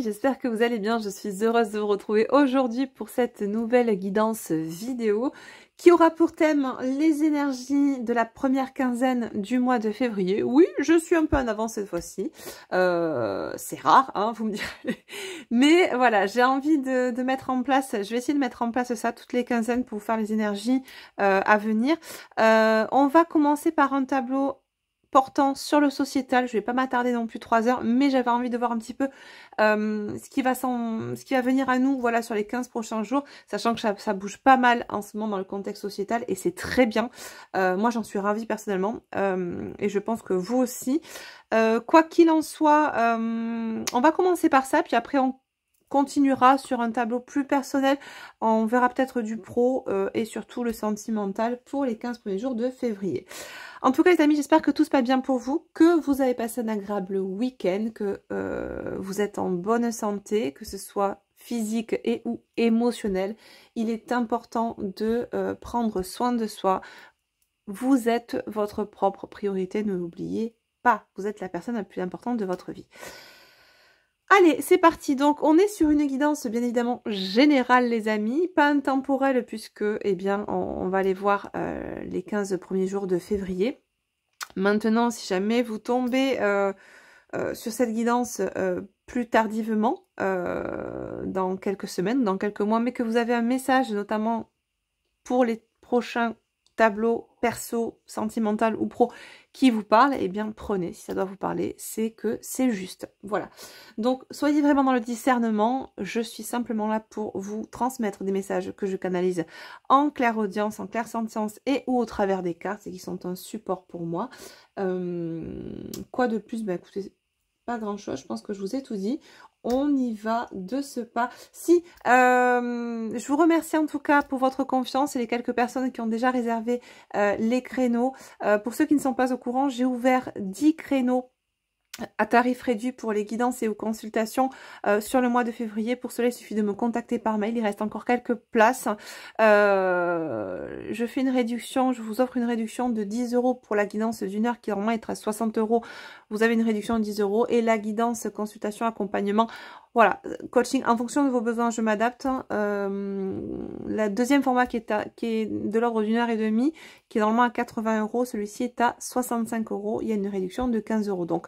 j'espère que vous allez bien. Je suis heureuse de vous retrouver aujourd'hui pour cette nouvelle guidance vidéo qui aura pour thème les énergies de la première quinzaine du mois de février. Oui, je suis un peu en avance cette fois-ci. C'est rare, hein, vous me direz. Mais voilà, j'ai envie de mettre en place, je vais essayer de mettre en place ça toutes les quinzaines pour vous faire les énergies à venir. On va commencer par un tableau portant sur le sociétal. Je vais pas m'attarder non plus 3 heures, mais j'avais envie de voir un petit peu ce qui va venir à nous, voilà, sur les 15 prochains jours, sachant que ça bouge pas mal en ce moment dans le contexte sociétal et c'est très bien. Moi, j'en suis ravie personnellement et je pense que vous aussi. Quoi qu'il en soit, on va commencer par ça, puis après on continuera sur un tableau plus personnel. On verra peut-être du pro et surtout le sentimental pour les 15 premiers jours de février. En tout cas les amis, j'espère que tout se passe bien pour vous, que vous avez passé un agréable week-end, que vous êtes en bonne santé, que ce soit physique et ou émotionnel. Il est important de prendre soin de soi. Vous êtes votre propre priorité, ne l'oubliez pas. Vous êtes la personne la plus importante de votre vie. Allez, c'est parti. Donc, on est sur une guidance, bien évidemment, générale, les amis. Pas intemporelle, puisque, eh bien, on va aller voir les 15 premiers jours de février. Maintenant, si jamais vous tombez sur cette guidance plus tardivement, dans quelques semaines, dans quelques mois, mais que vous avez un message, notamment pour les prochains tableau perso, sentimental ou pro qui vous parle, eh bien prenez, si ça doit vous parler, c'est que c'est juste. Voilà. Donc soyez vraiment dans le discernement, je suis simplement là pour vous transmettre des messages que je canalise en clairaudience, en clairsentience et ou au travers des cartes et qui sont un support pour moi. Quoi de plus? Ben écoutez, pas grand chose, je pense que je vous ai tout dit. On y va de ce pas. Si, je vous remercie en tout cas pour votre confiance et les quelques personnes qui ont déjà réservé les créneaux. Pour ceux qui ne sont pas au courant, j'ai ouvert 10 créneaux à tarif réduit pour les guidances et aux consultations sur le mois de février. Pour cela, il suffit de me contacter par mail. Il reste encore quelques places. Je fais une réduction, je vous offre une réduction de 10 € pour la guidance d'une heure qui normalement est à 60 €. Vous avez une réduction de 10 € et la guidance, consultation, accompagnement. Voilà, coaching en fonction de vos besoins, je m'adapte. La deuxième format qui est de l'ordre d'une heure et demie, qui est normalement à 80 €, celui-ci est à 65 €. Il y a une réduction de 15 €. Donc,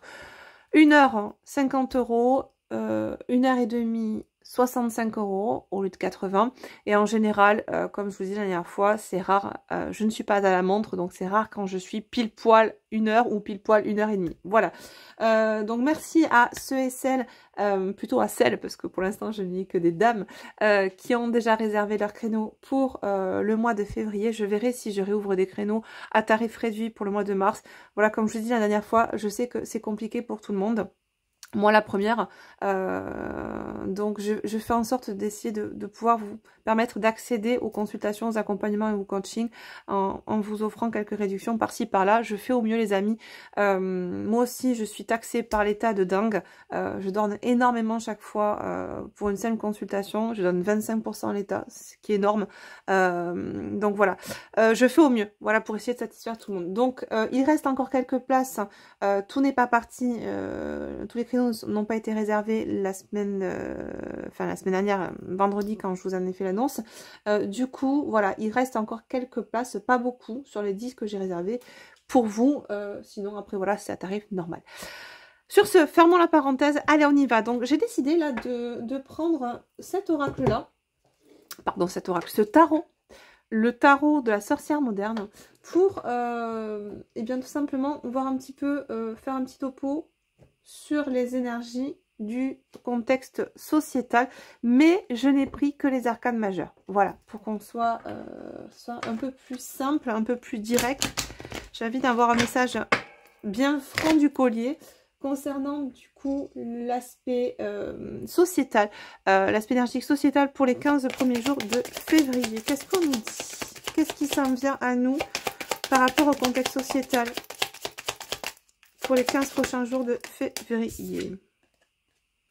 1 heure, 50 €, 1 heure et demie, 65 € au lieu de 80. Et en général, comme je vous disais la dernière fois, c'est rare, je ne suis pas à la montre, donc c'est rare quand je suis pile poil 1 heure ou pile poil 1 heure et demie. Voilà. Donc merci à ceux et celles, plutôt à celles, parce que pour l'instant je n'ai que des dames, qui ont déjà réservé leur créneau pour le mois de février. Je verrai si je réouvre des créneaux à tarif réduit pour le mois de mars. Voilà, comme je vous dis la dernière fois, je sais que c'est compliqué pour tout le monde. Moi la première, donc je fais en sorte d'essayer de pouvoir vous permettre d'accéder aux consultations, aux accompagnements et aux coachings en vous offrant quelques réductions par-ci par-là. Je fais au mieux les amis. Moi aussi je suis taxée par l'état de dingue. Je donne énormément chaque fois pour une simple consultation. Je donne 25% à l'état, ce qui est énorme. Donc voilà, je fais au mieux, voilà, pour essayer de satisfaire tout le monde. Donc il reste encore quelques places. Tout n'est pas parti, tous les créneaux n'ont pas été réservés la semaine dernière, vendredi, quand je vous en ai fait l'annonce. Du coup, voilà, il reste encore quelques places, pas beaucoup, sur les 10 que j'ai réservés pour vous. Sinon, après, voilà, c'est à tarif normal. Sur ce, fermons la parenthèse. Allez, on y va. Donc, j'ai décidé là de prendre cet oracle-là. Pardon, cet oracle, ce tarot. Le tarot de la sorcière moderne. Pour, eh bien, tout simplement, voir un petit peu, faire un petit topo sur les énergies du contexte sociétal, mais je n'ai pris que les arcanes majeures. Voilà, pour qu'on soit un peu plus simple, un peu plus direct. J'invite à avoir un message bien franc du collier concernant du coup l'aspect sociétal, l'aspect énergique sociétal pour les 15 premiers jours de février. Qu'est-ce qu'on nous dit? Qu'est-ce qui s'en vient à nous par rapport au contexte sociétal pour les 15 prochains jours de février?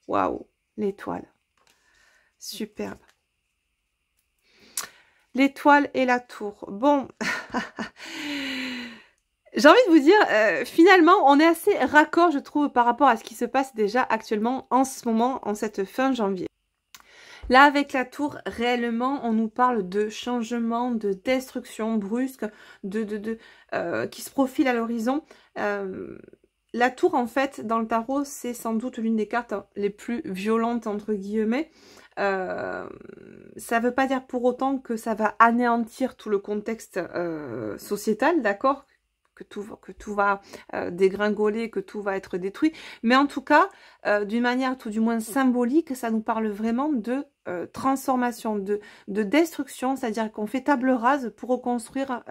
Waouh, l'étoile. Superbe. L'étoile et la tour. Bon, J'ai envie de vous dire, finalement, on est assez raccord, je trouve, par rapport à ce qui se passe déjà actuellement, en ce moment, en cette fin janvier. Là, avec la tour, réellement, on nous parle de changement, de destruction brusque, qui se profile à l'horizon. La tour, en fait, dans le tarot, c'est sans doute l'une des cartes les plus violentes, entre guillemets. Ça ne veut pas dire pour autant que ça va anéantir tout le contexte sociétal, d'accord ? Que tout va dégringoler, que tout va être détruit. Mais en tout cas, d'une manière tout du moins symbolique, ça nous parle vraiment de transformation, de destruction, c'est-à-dire qu'on fait table rase pour reconstruire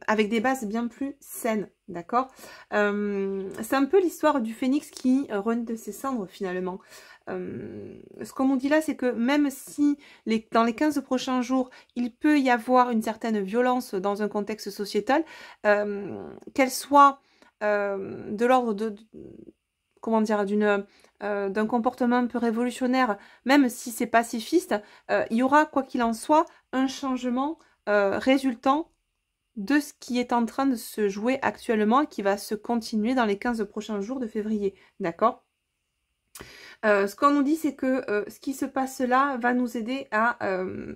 avec des bases bien plus saines, d'accord. C'est un peu l'histoire du phénix qui renaît de ses cendres finalement. Ce qu'on nous dit là, c'est que même si dans les 15 prochains jours, il peut y avoir une certaine violence dans un contexte sociétal, qu'elle soit de l'ordre comment dire, d'un comportement un peu révolutionnaire, même si c'est pacifiste, il y aura, quoi qu'il en soit, un changement résultant de ce qui est en train de se jouer actuellement et qui va se continuer dans les 15 prochains jours de février, d'accord ? Ce qu'on nous dit, c'est que ce qui se passe là va nous aider à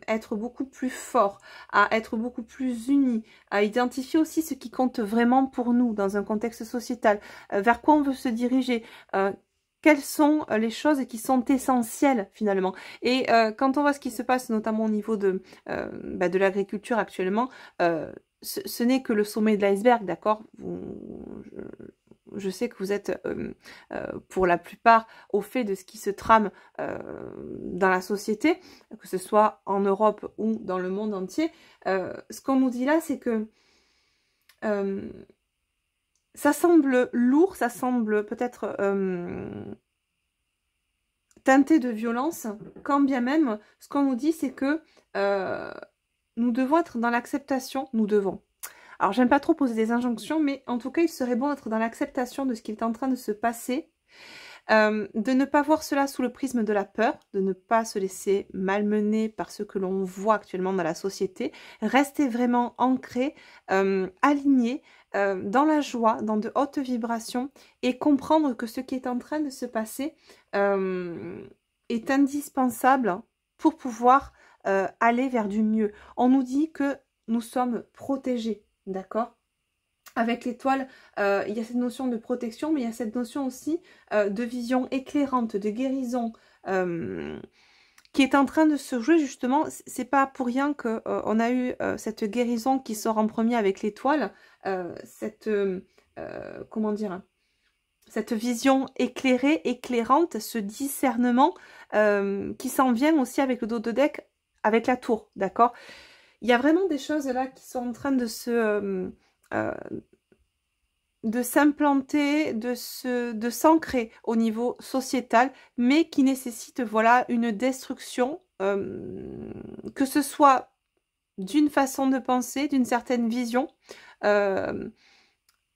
être beaucoup plus forts, à être beaucoup plus unis, à identifier aussi ce qui compte vraiment pour nous dans un contexte sociétal, vers quoi on veut se diriger, quelles sont les choses qui sont essentielles finalement. Et quand on voit ce qui se passe notamment au niveau de l'agriculture actuellement, ce n'est que le sommet de l'iceberg, d'accord ? Je sais que vous êtes pour la plupart au fait de ce qui se trame dans la société, que ce soit en Europe ou dans le monde entier. Ce qu'on nous dit là, c'est que ça semble lourd, ça semble peut-être teinté de violence, quand bien même, ce qu'on nous dit, c'est que nous devons être dans l'acceptation, nous devons. Alors, j'aime pas trop poser des injonctions, mais en tout cas, il serait bon d'être dans l'acceptation de ce qui est en train de se passer, de ne pas voir cela sous le prisme de la peur, de ne pas se laisser malmener par ce que l'on voit actuellement dans la société, rester vraiment ancré, aligné, dans la joie, dans de hautes vibrations, et comprendre que ce qui est en train de se passer est indispensable pour pouvoir aller vers du mieux. On nous dit que nous sommes protégés. D'accord ? Avec l'étoile, il y a cette notion de protection, mais il y a cette notion aussi de vision éclairante, de guérison, qui est en train de se jouer justement. C'est pas pour rien qu'on a eu cette guérison qui sort en premier avec l'étoile, comment dire, cette vision éclairée, éclairante, ce discernement qui s'en vient aussi avec le dos de deck, avec la tour, d'accord ? Il y a vraiment des choses là qui sont en train de s'implanter, de s'ancrer au niveau sociétal, mais qui nécessitent voilà une destruction, que ce soit d'une façon de penser, d'une certaine vision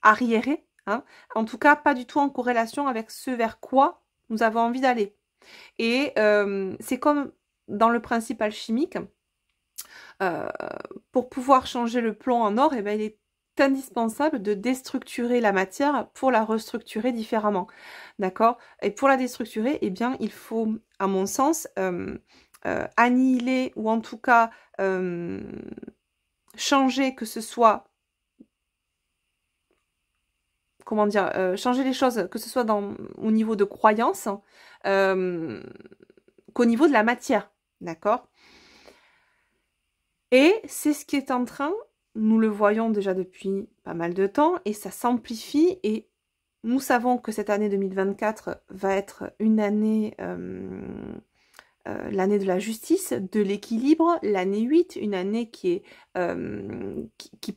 arriérée, hein, en tout cas pas du tout en corrélation avec ce vers quoi nous avons envie d'aller. Et c'est comme dans le principe alchimique. Pour pouvoir changer le plomb en or, eh ben, il est indispensable de déstructurer la matière pour la restructurer différemment. D'accord ? Et pour la déstructurer, eh bien, il faut, à mon sens, annihiler ou en tout cas changer, que ce soit, comment dire, changer les choses, que ce soit au niveau de croyance, qu'au niveau de la matière. D'accord ? Et c'est ce qui est en train, nous le voyons déjà depuis pas mal de temps, et ça s'amplifie, et nous savons que cette année 2024 va être une année, l'année de la justice, de l'équilibre, l'année 8, une année qui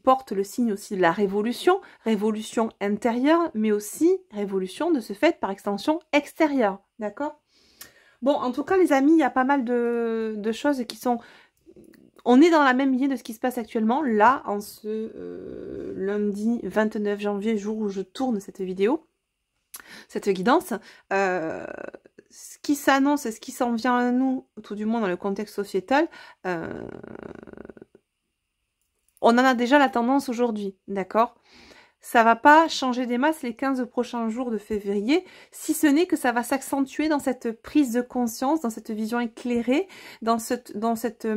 porte le signe aussi de la révolution, révolution intérieure, mais aussi révolution de ce fait par extension extérieure, d'accord ? Bon, en tout cas les amis, il y a pas mal de choses qui sont... On est dans la même ligne de ce qui se passe actuellement, là, en ce lundi 29 janvier, jour où je tourne cette vidéo, cette guidance. Ce qui s'annonce, ce qui s'en vient à nous, tout du moins dans le contexte sociétal, on en a déjà la tendance aujourd'hui, d'accord? Ça va pas changer des masses les 15 prochains jours de février, si ce n'est que ça va s'accentuer dans cette prise de conscience, dans cette vision éclairée, dans cette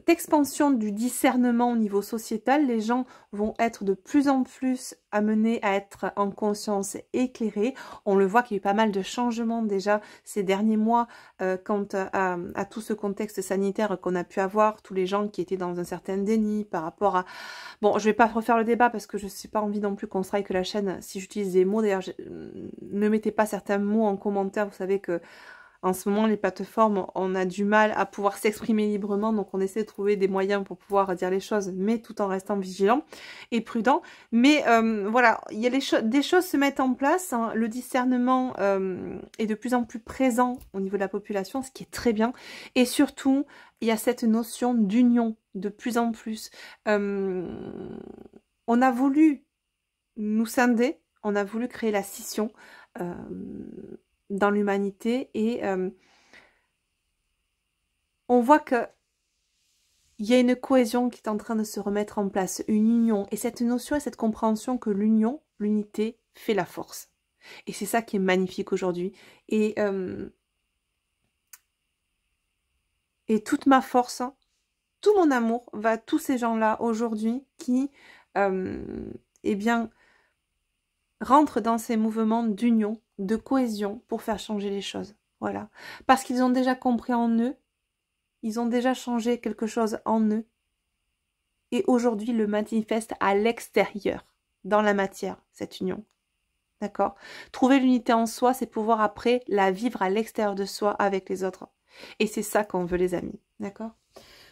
expansion du discernement au niveau sociétal. Les gens vont être de plus en plus amenés à être en conscience éclairée. On le voit qu'il y a eu pas mal de changements déjà ces derniers mois quant à tout ce contexte sanitaire qu'on a pu avoir, tous les gens qui étaient dans un certain déni par rapport à... Bon, je vais pas refaire le débat parce que je n'ai pas envie non plus qu'on strike la chaîne si j'utilise des mots. D'ailleurs, ne mettez pas certains mots en commentaire. Vous savez que en ce moment, les plateformes, on a du mal à pouvoir s'exprimer librement. Donc, on essaie de trouver des moyens pour pouvoir dire les choses, mais tout en restant vigilant et prudent. Mais voilà, il y a des choses se mettent en place. Hein. Le discernement est de plus en plus présent au niveau de la population, ce qui est très bien. Et surtout, il y a cette notion d'union de plus en plus. On a voulu nous scinder, on a voulu créer la scission dans l'humanité et on voit que il y a une cohésion qui est en train de se remettre en place, une union, et cette notion et cette compréhension que l'union, l'unité fait la force. Et c'est ça qui est magnifique aujourd'hui. Et toute ma force, hein, tout mon amour va à tous ces gens-là aujourd'hui qui, eh bien, rentrent dans ces mouvements d'union, de cohésion pour faire changer les choses. Voilà. Parce qu'ils ont déjà compris en eux, ils ont déjà changé quelque chose en eux. Et aujourd'hui, le manifestent à l'extérieur, dans la matière, cette union. D'accord? Trouver l'unité en soi, c'est pouvoir après la vivre à l'extérieur de soi avec les autres. Et c'est ça qu'on veut, les amis. D'accord?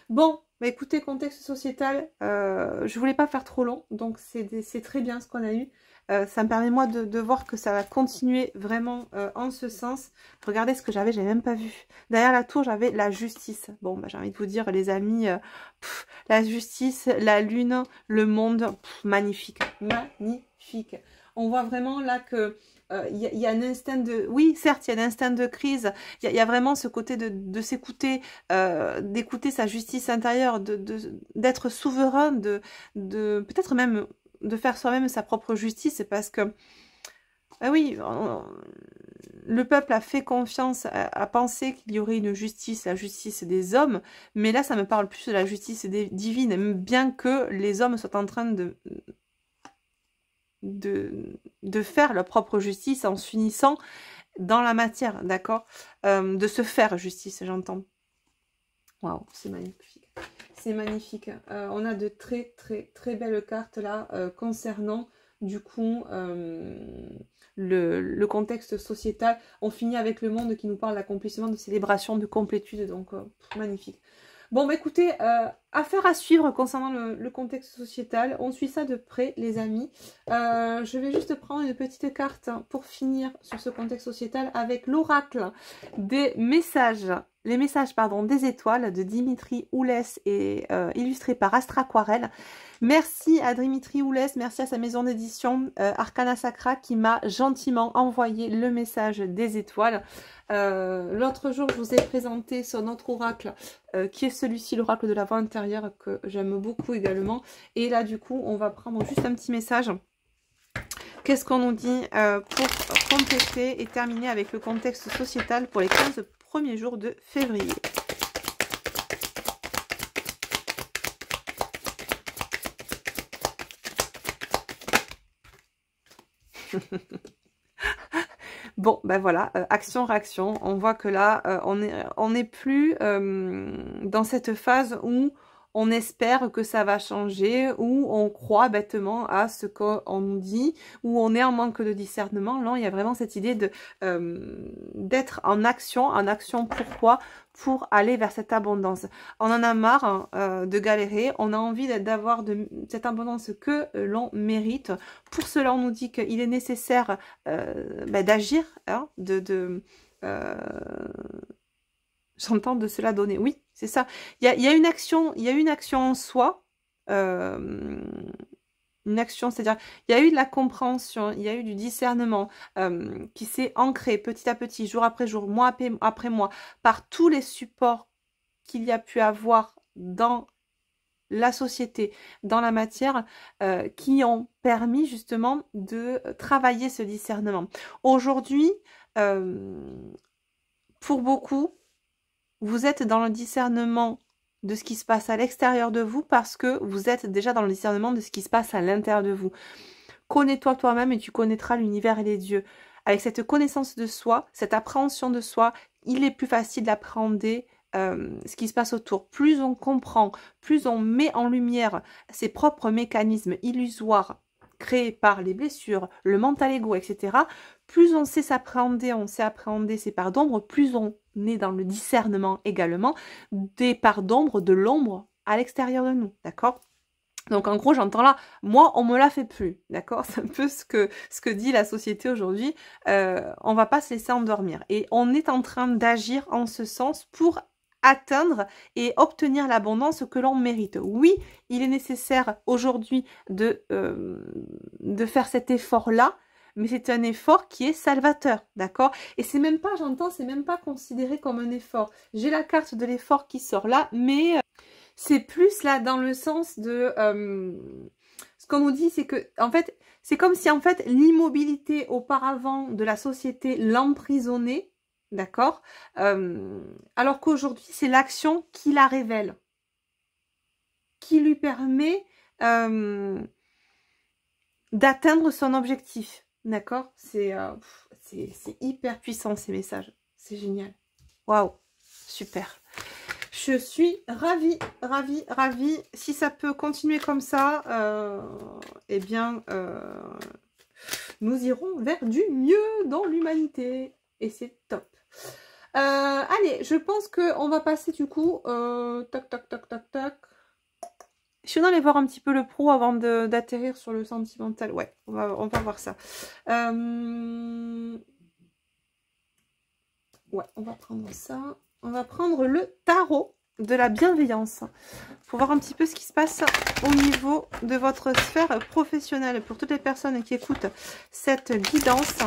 Bon, bah écoutez, contexte sociétal, je voulais pas faire trop long, donc c'est très bien ce qu'on a eu. Ça me permet moi de voir que ça va continuer vraiment en ce sens. Regardez ce que j'avais même pas vu. Derrière la tour, j'avais la justice. Bon, bah, j'ai envie de vous dire, les amis, la justice, la lune, le monde, magnifique, magnifique. On voit vraiment là que il y a un instinct de... Oui, certes, il y a un instinct de crise. Il y a vraiment ce côté de s'écouter, d'écouter sa justice intérieure, d'être souverain, peut-être même de faire soi-même sa propre justice. Parce que, ah oui, le peuple a fait confiance, a pensé qu'il y aurait une justice, la justice des hommes. Mais là, ça me parle plus de la justice divine, bien que les hommes soient en train de faire leur propre justice en s'unissant dans la matière, d'accord, de se faire justice, j'entends. Waouh, c'est magnifique. C'est magnifique. On a de très, très, très belles cartes là concernant, du coup, le contexte sociétal. On finit avec le monde qui nous parle d'accomplissement, de célébration, de complétude, donc magnifique. Bon, bah écoutez, affaire à suivre concernant le contexte sociétal. On suit ça de près, les amis. Je vais juste prendre une petite carte pour finir sur ce contexte sociétal avec l'oracle des messages. Les messages, pardon, des étoiles de Dimitri Oulès et illustré par Astra Aquarelle. Merci à Dimitri Oulès, merci à sa maison d'édition Arcana Sacra qui m'a gentiment envoyé le message des étoiles. L'autre jour, je vous ai présenté son autre oracle qui est celui-ci, l'oracle de la voix intérieure, que j'aime beaucoup également. Et là, du coup, on va prendre juste un petit message. Qu'est-ce qu'on nous dit pour compléter et terminer avec le contexte sociétal pour les 15 premiers jours de février? Bon, ben voilà, action-réaction. On voit que là, on n'est plus dans cette phase où on espère que ça va changer, où on croit bêtement à ce qu'on nous dit, où on est en manque de discernement. Là, il y a vraiment cette idée d'être en action. En action, pourquoi? Pour aller vers cette abondance. On en a marre de galérer, on a envie d'avoir cette abondance que l'on mérite. Pour cela, on nous dit qu'il est nécessaire d'agir, hein, j'entends de cela donner. Oui, c'est ça. Il y a une action, en soi. Une action, c'est-à-dire, il y a eu de la compréhension, il y a eu du discernement qui s'est ancré petit à petit, jour après jour, mois après mois, par tous les supports qu'il y a pu avoir dans la société, dans la matière, qui ont permis justement de travailler ce discernement. Aujourd'hui, pour beaucoup, vous êtes dans le discernement de ce qui se passe à l'extérieur de vous parce que vous êtes déjà dans le discernement de ce qui se passe à l'intérieur de vous. Connais-toi toi-même et tu connaîtras l'univers et les dieux. Avec cette connaissance de soi, cette appréhension de soi, il est plus facile d'appréhender ce qui se passe autour. Plus on comprend, plus on met en lumière ses propres mécanismes illusoires créés par les blessures, le mental égo, etc., plus on sait s'appréhender, on sait appréhender ses parts d'ombre, plus on est dans le discernement également des parts d'ombre, de l'ombre à l'extérieur de nous, d'accord? Donc en gros, j'entends là, moi, on me la fait plus, d'accord? C'est un peu ce que dit la société aujourd'hui. On va pas se laisser endormir. Et on est en train d'agir en ce sens pour atteindre et obtenir l'abondance que l'on mérite. Oui, il est nécessaire aujourd'hui de faire cet effort-là, mais c'est un effort qui est salvateur, d'accord? Et c'est même pas, j'entends, c'est même pas considéré comme un effort. J'ai la carte de l'effort qui sort là, mais c'est plus là dans le sens de... ce qu'on nous dit, c'est que, en fait, c'est comme si, en fait, l'immobilité auparavant de la société l'emprisonnait, d'accord? Alors qu'aujourd'hui, c'est l'action qui la révèle, qui lui permet d'atteindre son objectif, d'accord? C'est hyper puissant, ces messages. C'est génial. Waouh, super. Je suis ravie, ravie, ravie. Si ça peut continuer comme ça, eh bien, nous irons vers du mieux dans l'humanité. Et c'est top. Allez, je pense qu'on va passer du coup... tac, tac, tac, tac, tac. Je vais aller voir un petit peu le pro avant d'atterrir sur le sentimental. Ouais, on va voir ça. Ouais, on va prendre ça. On va prendre le tarot de la bienveillance pour voir un petit peu ce qui se passe au niveau de votre sphère professionnelle. Pour toutes les personnes qui écoutent cette guidance,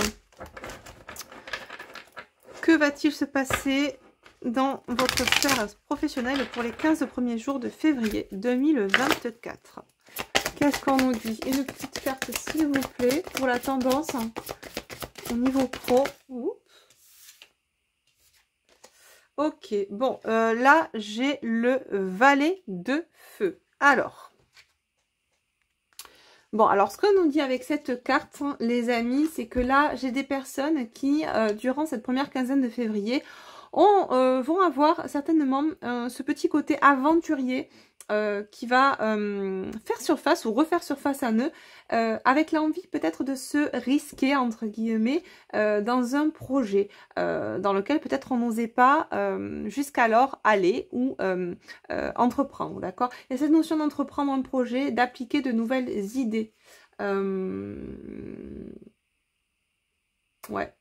que va-t-il se passer dans votre sphère professionnelle pour les 15 premiers jours de février 2024? Qu'est-ce qu'on nous dit? Une petite carte, s'il vous plaît, pour la tendance au niveau pro. Oups. Ok, bon, là, j'ai le valet de feu. Alors, bon, alors, ce qu'on nous dit avec cette carte, les amis, c'est que là, j'ai des personnes qui, durant cette première quinzaine de février, vont avoir certainement ce petit côté aventurier qui va faire surface ou refaire surface à eux, avec l'envie peut-être de se risquer, entre guillemets, dans un projet dans lequel peut-être on n'osait pas jusqu'alors aller ou entreprendre, d'accord? Il y a cette notion d'entreprendre un projet, d'appliquer de nouvelles idées. Ouais.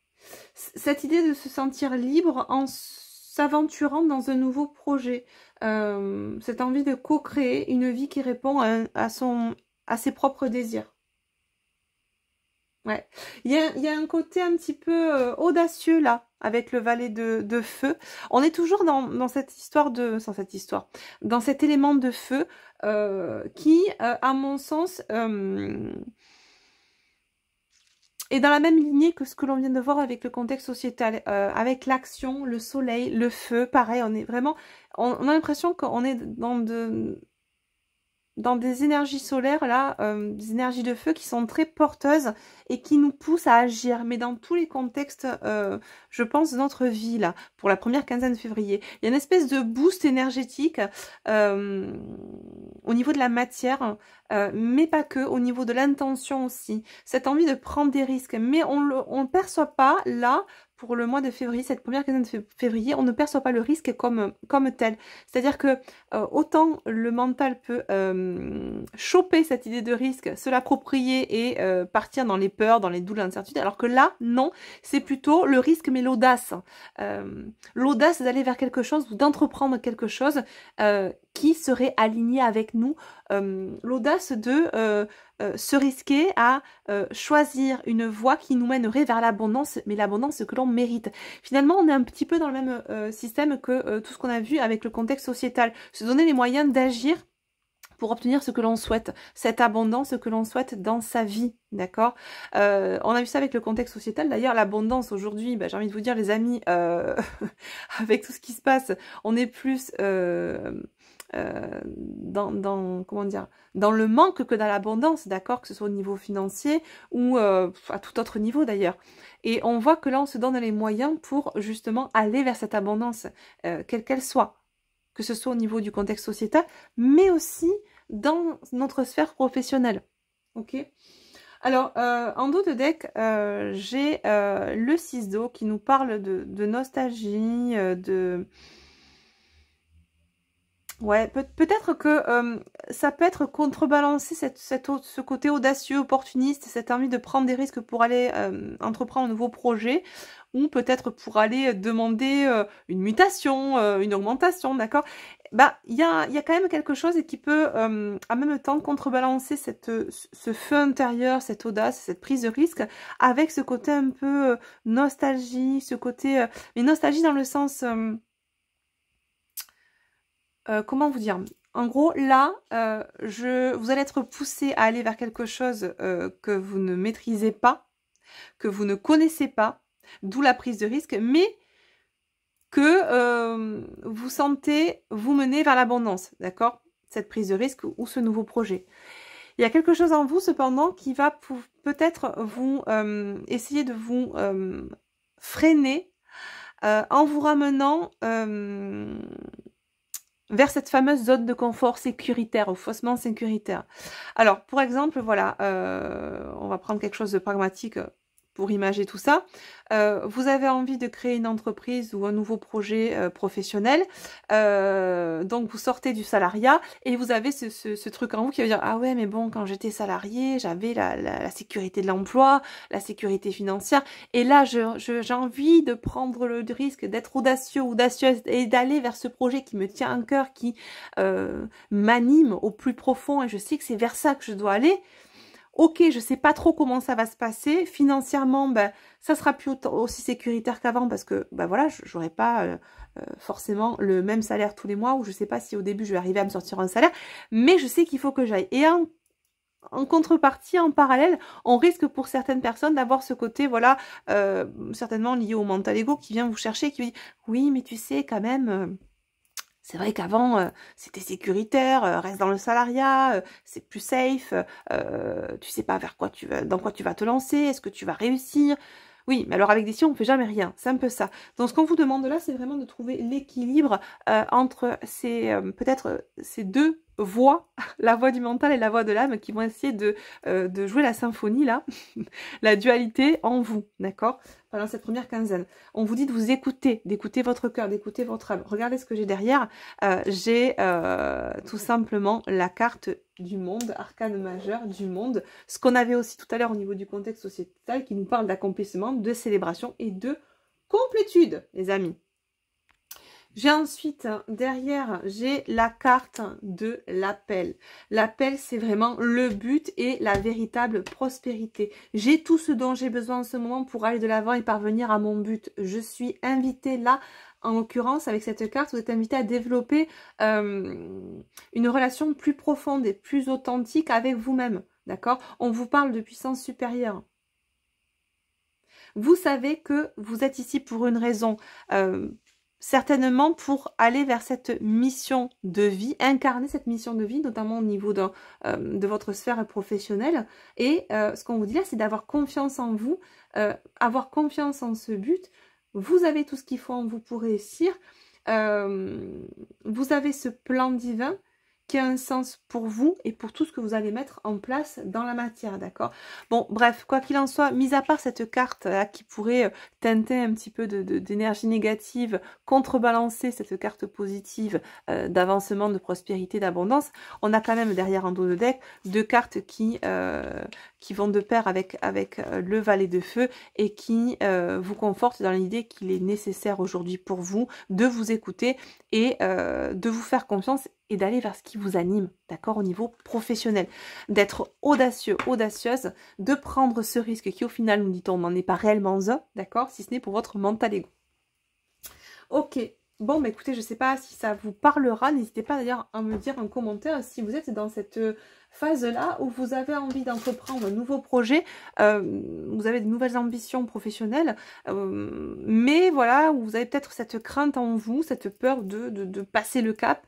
Cette idée de se sentir libre en s'aventurant dans un nouveau projet, cette envie de co-créer une vie qui répond à ses propres désirs. Ouais, il y a un côté un petit peu audacieux là, avec le valet de feu. On est toujours dans cette histoire dans cet élément de feu qui, à mon sens, et dans la même lignée que ce que l'on vient de voir avec le contexte sociétal, avec l'action, le soleil, le feu, pareil, on est vraiment, on a l'impression qu'on est dans des énergies solaires, là, des énergies de feu qui sont très porteuses et qui nous poussent à agir, mais dans tous les contextes, je pense, de notre vie, là, pour la première quinzaine de février. Il y a une espèce de boost énergétique au niveau de la matière, mais pas que, au niveau de l'intention aussi. Cette envie de prendre des risques, mais on ne perçoit pas, là, pour le mois de février, cette première quinzaine de février, on ne perçoit pas le risque comme tel. C'est-à-dire que autant le mental peut choper cette idée de risque, se l'approprier et partir dans les peurs, dans les doutes, l'incertitude, alors que là, non, c'est plutôt le risque mais l'audace. L'audace d'aller vers quelque chose ou d'entreprendre quelque chose qui serait aligné avec nous. L'audace de se risquer à choisir une voie qui nous mènerait vers l'abondance, mais l'abondance que l'on mérite. Finalement, on est un petit peu dans le même système que tout ce qu'on a vu avec le contexte sociétal. Se donner les moyens d'agir pour obtenir ce que l'on souhaite, cette abondance que l'on souhaite dans sa vie, d'accord. On a vu ça avec le contexte sociétal, d'ailleurs l'abondance aujourd'hui, j'ai envie de vous dire les amis, avec tout ce qui se passe, on est plus comment dire, dans le manque que dans l'abondance, d'accord, que ce soit au niveau financier ou à tout autre niveau d'ailleurs. Et on voit que là on se donne les moyens pour justement aller vers cette abondance, quelle qu'elle soit, que ce soit au niveau du contexte sociétal, mais aussi dans notre sphère professionnelle. Ok. Alors, en dos de deck, j'ai le 6 d'eau qui nous parle de nostalgie, Ouais, peut-être que ça peut être contrebalancé ce côté audacieux, opportuniste, cette envie de prendre des risques pour aller entreprendre un nouveau projet, ou peut-être pour aller demander une mutation, une augmentation, d'accord? Il y a quand même quelque chose qui peut en même temps contrebalancer ce feu intérieur, cette audace, cette prise de risque, avec ce côté un peu nostalgie, ce côté... mais nostalgie dans le sens... comment vous dire? En gros, là, vous allez être poussé à aller vers quelque chose que vous ne maîtrisez pas, que vous ne connaissez pas, d'où la prise de risque, mais que vous sentez vous mener vers l'abondance, d'accord? Cette prise de risque ou ce nouveau projet. Il y a quelque chose en vous, cependant, qui va peut-être vous essayer de vous freiner en vous ramenant... vers cette fameuse zone de confort sécuritaire ou faussement sécuritaire. Alors, pour exemple, voilà, on va prendre quelque chose de pragmatique pour imager tout ça. Vous avez envie de créer une entreprise ou un nouveau projet professionnel. Donc, vous sortez du salariat et vous avez ce truc en vous qui va dire « Ah ouais, mais bon, quand j'étais salarié, j'avais la sécurité de l'emploi, la sécurité financière. Et là, j'ai envie de prendre le risque d'être audacieux, audacieuse et d'aller vers ce projet qui me tient à cœur, qui m'anime au plus profond et je sais que c'est vers ça que je dois aller. » Ok, je sais pas trop comment ça va se passer. Financièrement, ça sera plus aussi sécuritaire qu'avant parce que, voilà, j'aurai pas forcément le même salaire tous les mois ou je sais pas si au début je vais arriver à me sortir un salaire, mais je sais qu'il faut que j'aille. Et en contrepartie, en parallèle, on risque pour certaines personnes d'avoir ce côté, voilà, certainement lié au mental ego qui vient vous chercher, qui vous dit, oui, mais tu sais quand même... c'est vrai qu'avant, c'était sécuritaire, reste dans le salariat, c'est plus safe, tu sais pas dans quoi tu vas te lancer, est-ce que tu vas réussir? Oui, mais alors avec des si, on fait jamais rien, c'est un peu ça. Donc ce qu'on vous demande là, c'est vraiment de trouver l'équilibre entre peut-être ces deux voix, la voix du mental et la voix de l'âme, qui vont essayer de jouer la symphonie là, la dualité en vous, d'accord? Pendant cette première quinzaine. On vous dit de vous écouter, d'écouter votre cœur, d'écouter votre âme. Regardez ce que j'ai derrière. J'ai tout simplement la carte du monde, arcane majeur du monde. Ce qu'on avait aussi tout à l'heure au niveau du contexte sociétal qui nous parle d'accomplissement, de célébration et de complétude, les amis. J'ai ensuite, derrière, j'ai la carte de l'appel. L'appel, c'est vraiment le but et la véritable prospérité. J'ai tout ce dont j'ai besoin en ce moment pour aller de l'avant et parvenir à mon but. Je suis invitée là, en l'occurrence, avec cette carte, vous êtes invité à développer une relation plus profonde et plus authentique avec vous-même. D'accord? On vous parle de puissance supérieure. Vous savez que vous êtes ici pour une raison. Certainement pour aller vers cette mission de vie, incarner cette mission de vie, notamment au niveau de votre sphère professionnelle. Et ce qu'on vous dit là, c'est d'avoir confiance en vous, avoir confiance en ce but. Vous avez tout ce qu'il faut en vous pour réussir. Vous avez ce plan divin qui a un sens pour vous et pour tout ce que vous allez mettre en place dans la matière, d'accord? Bon, bref, quoi qu'il en soit, mis à part cette carte là, qui pourrait teinter un petit peu d'énergie négative, contrebalancer cette carte positive d'avancement, de prospérité, d'abondance, on a quand même derrière en dos de deck deux cartes qui vont de pair avec le valet de feu et qui vous confortent dans l'idée qu'il est nécessaire aujourd'hui pour vous de vous écouter et de vous faire confiance et d'aller vers ce qui vous anime, d'accord, au niveau professionnel. D'être audacieux, audacieuse, de prendre ce risque qui au final, nous dit-on, n'en est pas réellement un, d'accord, si ce n'est pour votre mental ego. Ok, Bon, bah écoutez, je ne sais pas si ça vous parlera. N'hésitez pas d'ailleurs à me dire en commentaire si vous êtes dans cette phase-là où vous avez envie d'entreprendre un nouveau projet, vous avez de nouvelles ambitions professionnelles, mais voilà, où vous avez peut-être cette crainte en vous, cette peur de passer le cap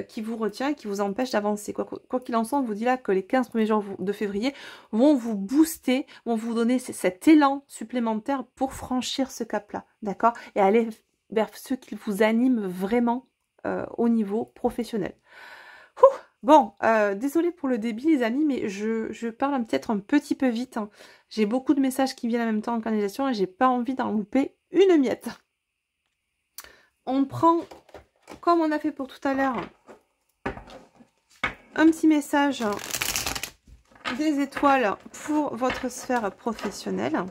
qui vous retient, qui vous empêche d'avancer. Quoi qu'il en soit, on vous dit là que les 15 premiers jours de février vont vous booster, vont vous donner cet élan supplémentaire pour franchir ce cap-là, d'accord? Et aller vers ceux qui vous animent vraiment au niveau professionnel. Bon, désolée pour le débit les amis, mais je parle peut-être un petit peu vite. Hein. J'ai beaucoup de messages qui viennent en même temps en canalisation et j'ai pas envie d'en louper une miette. On prend, comme on a fait pour tout à l'heure, un petit message des étoiles pour votre sphère professionnelle.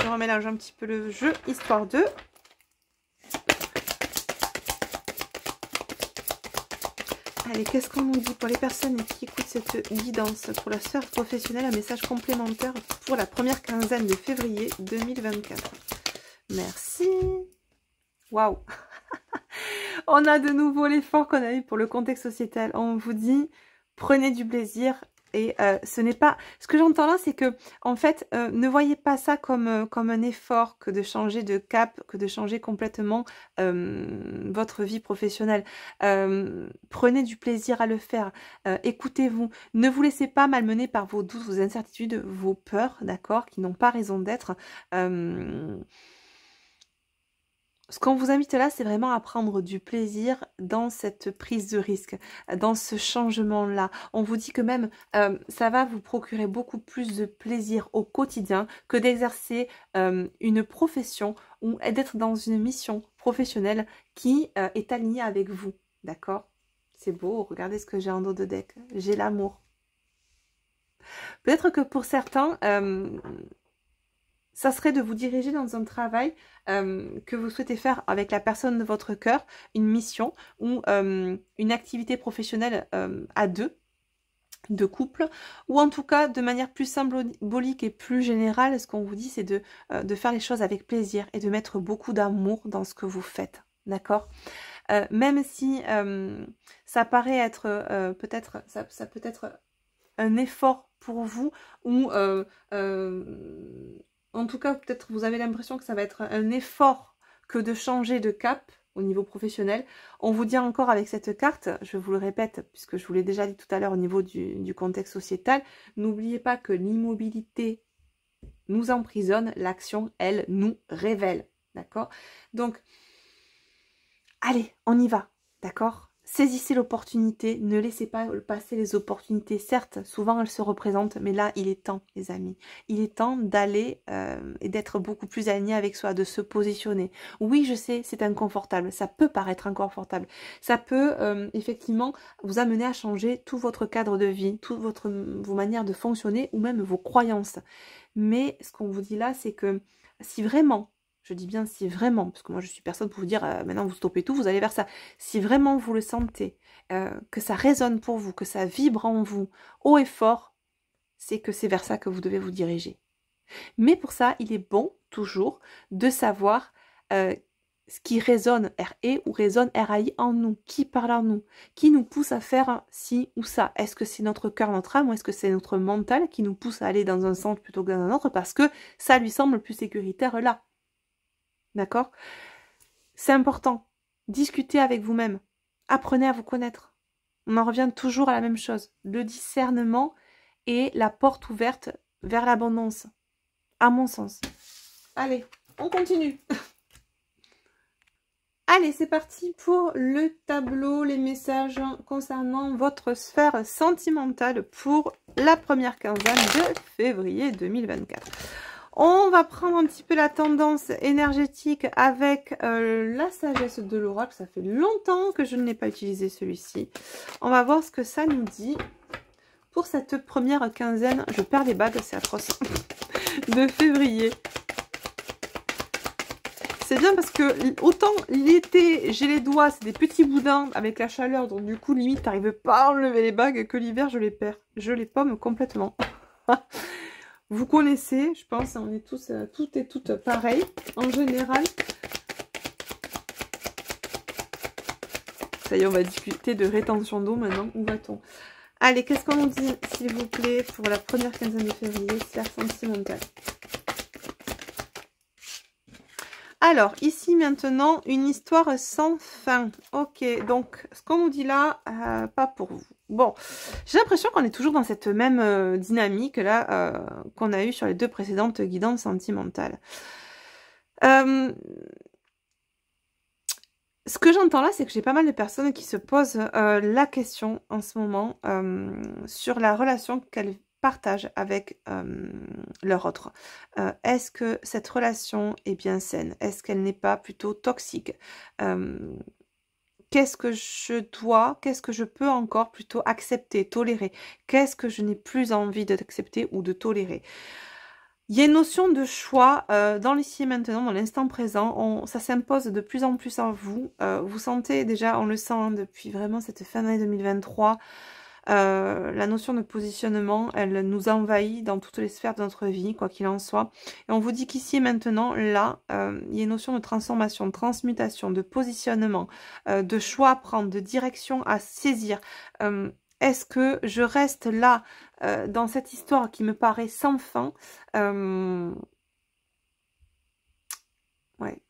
Je remélange un petit peu le jeu, histoire de... Allez, qu'est-ce qu'on nous dit pour les personnes qui écoutent cette guidance pour la sphère professionnelle, un message complémentaire pour la première quinzaine de février 2024. Merci. Waouh. On a de nouveau l'effort qu'on a eu pour le contexte sociétal. On vous dit, prenez du plaisir. Et ce n'est pas... Ce que j'entends là, c'est que, en fait, ne voyez pas ça comme un effort que de changer de cap, que de changer complètement votre vie professionnelle. Prenez du plaisir à le faire. Écoutez-vous. Ne vous laissez pas malmener par vos doutes, vos incertitudes, vos peurs, d'accord, qui n'ont pas raison d'être. Ce qu'on vous invite là, c'est vraiment à prendre du plaisir dans cette prise de risque, dans ce changement-là. On vous dit que même, ça va vous procurer beaucoup plus de plaisir au quotidien que d'exercer une profession ou d'être dans une mission professionnelle qui est alignée avec vous. D'accord? C'est beau, regardez ce que j'ai en dos de deck. J'ai l'amour. Peut-être que pour certains... ça serait de vous diriger dans un travail que vous souhaitez faire avec la personne de votre cœur, une mission ou une activité professionnelle à deux, de couple, ou en tout cas de manière plus symbolique et plus générale, ce qu'on vous dit c'est de faire les choses avec plaisir et de mettre beaucoup d'amour dans ce que vous faites, d'accord? Même si ça paraît être peut-être, ça peut être un effort pour vous ou... en tout cas, peut-être vous avez l'impression que ça va être un effort que de changer de cap au niveau professionnel. On vous dit encore avec cette carte, je vous le répète, puisque je vous l'ai déjà dit tout à l'heure au niveau du contexte sociétal, n'oubliez pas que l'immobilité nous emprisonne, l'action, elle, nous révèle. D'accord? Donc, allez, on y va. D'accord? Saisissez l'opportunité, ne laissez pas passer les opportunités. Certes, souvent elles se représentent, mais là, il est temps, les amis. Il est temps d'aller et d'être beaucoup plus aligné avec soi, de se positionner. Oui, je sais, c'est inconfortable. Ça peut paraître inconfortable. Ça peut effectivement vous amener à changer tout votre cadre de vie, toutes vos manières de fonctionner ou même vos croyances. Mais ce qu'on vous dit là, c'est que si vraiment... Je dis bien si vraiment, parce que moi je suis personne pour vous dire maintenant vous stoppez tout, vous allez vers ça. Si vraiment vous le sentez, que ça résonne pour vous, que ça vibre en vous, haut et fort, c'est que c'est vers ça que vous devez vous diriger. Mais pour ça, il est bon toujours de savoir ce qui résonne RE ou résonne RAI en nous, qui parle en nous, qui nous pousse à faire ci ou ça. Est-ce que c'est notre cœur, notre âme, ou est-ce que c'est notre mental qui nous pousse à aller dans un sens plutôt que dans un autre parce que ça lui semble plus sécuritaire là. D'accord? C'est important. Discutez avec vous-même. Apprenez à vous connaître. On en revient toujours à la même chose. Le discernement est la porte ouverte vers l'abondance. À mon sens. Allez, on continue. Allez, c'est parti pour le tableau, les messages concernant votre sphère sentimentale pour la première quinzaine de février 2024. On va prendre un petit peu la tendance énergétique avec la sagesse de l'oracle. Ça fait longtemps que je ne l'ai pas utilisé celui-ci. On va voir ce que ça nous dit pour cette première quinzaine. Je perds les bagues, c'est atroce. De février. C'est bien parce que autant l'été, j'ai les doigts, c'est des petits boudins avec la chaleur. Donc du coup, limite, t'arrives pas à enlever les bagues que l'hiver, je les perds. Je les pomme complètement. Vous connaissez, je pense, on est tous, toutes et toutes pareilles, en général. Ça y est, on va discuter de rétention d'eau maintenant. Où va-t-on? Allez, qu'est-ce qu'on nous dit, s'il vous plaît, pour la première quinzaine de février, sphère sentimentale. Alors, ici maintenant, une histoire sans fin. Ok, donc, ce qu'on nous dit là, pas pour vous. Bon, j'ai l'impression qu'on est toujours dans cette même dynamique là qu'on a eue sur les deux précédentes guidances sentimentales. Ce que j'entends là, c'est que j'ai pas mal de personnes qui se posent la question en ce moment sur la relation qu'elles partagent avec leur autre. Est-ce que cette relation est bien saine? Est-ce qu'elle n'est pas plutôt toxique? Qu'est-ce que qu'est-ce que je peux encore plutôt accepter, tolérer? Qu'est-ce que je n'ai plus envie d'accepter ou de tolérer? Il y a une notion de choix dans l'ici et maintenant, dans l'instant présent. Ça s'impose de plus en plus à vous. Vous sentez déjà, on le sent hein, depuis vraiment cette fin d'année 2023, la notion de positionnement, elle nous envahit dans toutes les sphères de notre vie, quoi qu'il en soit. Et on vous dit qu'ici et maintenant, là, il y a une notion de transformation, de transmutation, de positionnement, de choix à prendre, de direction à saisir. Est-ce que je reste là dans cette histoire qui me paraît sans fin? Ouais.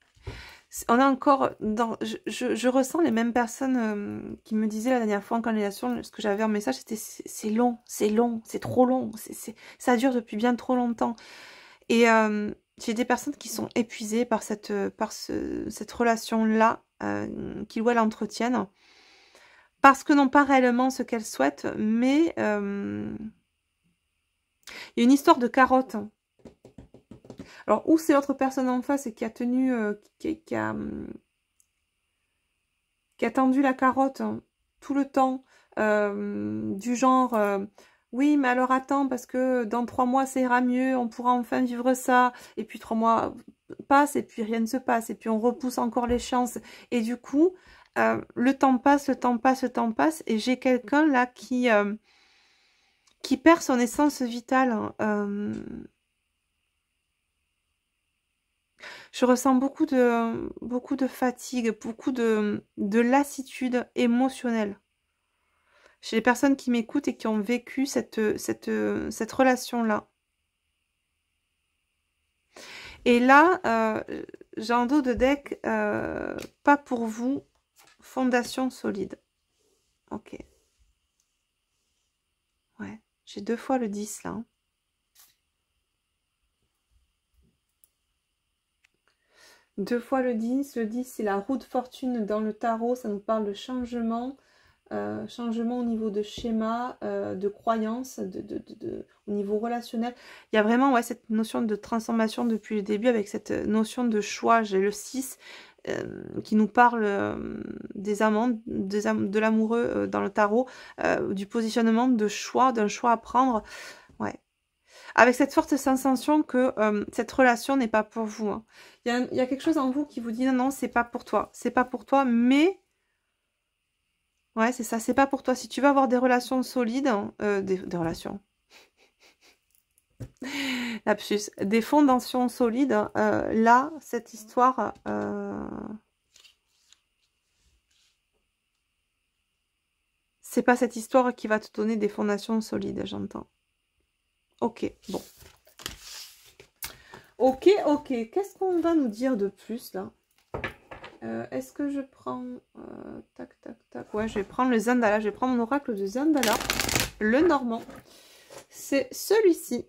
On est encore dans... Je ressens les mêmes personnes qui me disaient la dernière fois en canalisation, ce que j'avais en message, c'était c'est long, c'est trop long, ça dure depuis bien trop longtemps. Et j'ai des personnes qui sont épuisées par cette relation-là qu'ils ou elles entretiennent. Parce que non pas réellement ce qu'elles souhaitent, mais il y a une histoire de carotte. Alors, ou c'est l'autre personne en face qui a tenu, qui a tendu la carotte tout le temps, du genre, oui, mais alors attends, parce que dans 3 mois, ça ira mieux, on pourra enfin vivre ça, et puis 3 mois passent, et puis rien ne se passe, et puis on repousse encore l'échéance, et du coup, le temps passe, le temps passe, le temps passe, et j'ai quelqu'un là qui perd son essence vitale. Je ressens beaucoup de fatigue, beaucoup de lassitude émotionnelle chez les personnes qui m'écoutent et qui ont vécu cette relation-là. Et là, j'ai un dos de deck, pas pour vous, fondation solide. Ok. Ouais, j'ai 2 fois le 10 là. 2 fois le 10 c'est la roue de fortune dans le tarot, ça nous parle de changement, changement au niveau de schéma, de croyance, au niveau relationnel. Il y a vraiment ouais, cette notion de transformation depuis le début avec cette notion de choix. J'ai le 6 qui nous parle des amants, de l'amoureux dans le tarot, du positionnement de choix, d'un choix à prendre. Ouais. Avec cette forte sensation que cette relation n'est pas pour vous. Hein. Il y a quelque chose en vous qui vous dit non, non, c'est pas pour toi. C'est pas pour toi, mais... Ouais, c'est ça, c'est pas pour toi. Si tu veux avoir des relations solides, des relations... Lapsus. Des fondations solides, là, cette histoire... c'est pas cette histoire qui va te donner des fondations solides, j'entends. Ok, bon. Ok, ok. Qu'est-ce qu'on va nous dire de plus, là? Est-ce que je prends... tac, tac, tac. Ouais, je vais prendre le Zendala. Je vais prendre mon oracle de Zendala. Le normand. C'est celui-ci.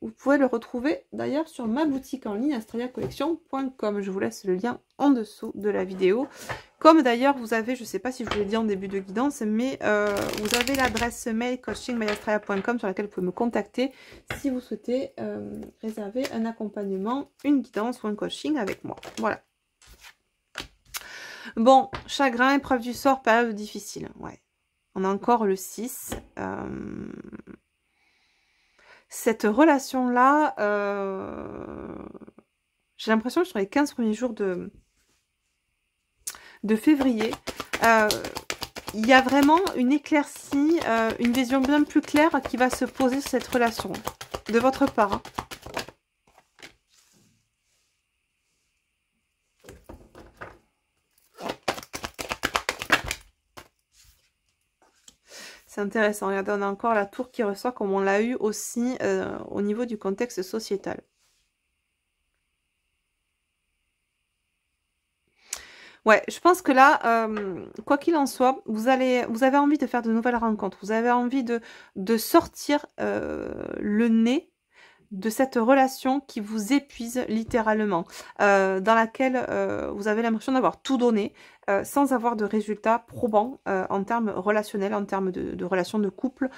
Vous pouvez le retrouver d'ailleurs sur ma boutique en ligne, astraliacollection.com. Je vous laisse le lien en dessous de la vidéo. Comme d'ailleurs, vous avez, je ne sais pas si je vous l'ai dit en début de guidance, mais vous avez l'adresse mail coachingmyastraya.com sur laquelle vous pouvez me contacter si vous souhaitez réserver un accompagnement, une guidance ou un coaching avec moi. Voilà. Bon, chagrin, épreuve du sort, période difficile. Ouais. On a encore le 6. Cette relation-là, j'ai l'impression que sur les 15 premiers jours de février, il y a vraiment une éclaircie, une vision bien plus claire qui va se poser sur cette relation de votre part. Hein. c'est intéressant. Regardez, on a encore la tour qui ressort comme on l'a eu aussi au niveau du contexte sociétal. Ouais, je pense que là, quoi qu'il en soit, vous avez envie de faire de nouvelles rencontres. Vous avez envie de sortir le nez de cette relation qui vous épuise littéralement, dans laquelle vous avez l'impression d'avoir tout donné sans avoir de résultats probants en termes relationnels, en termes de relations de couple,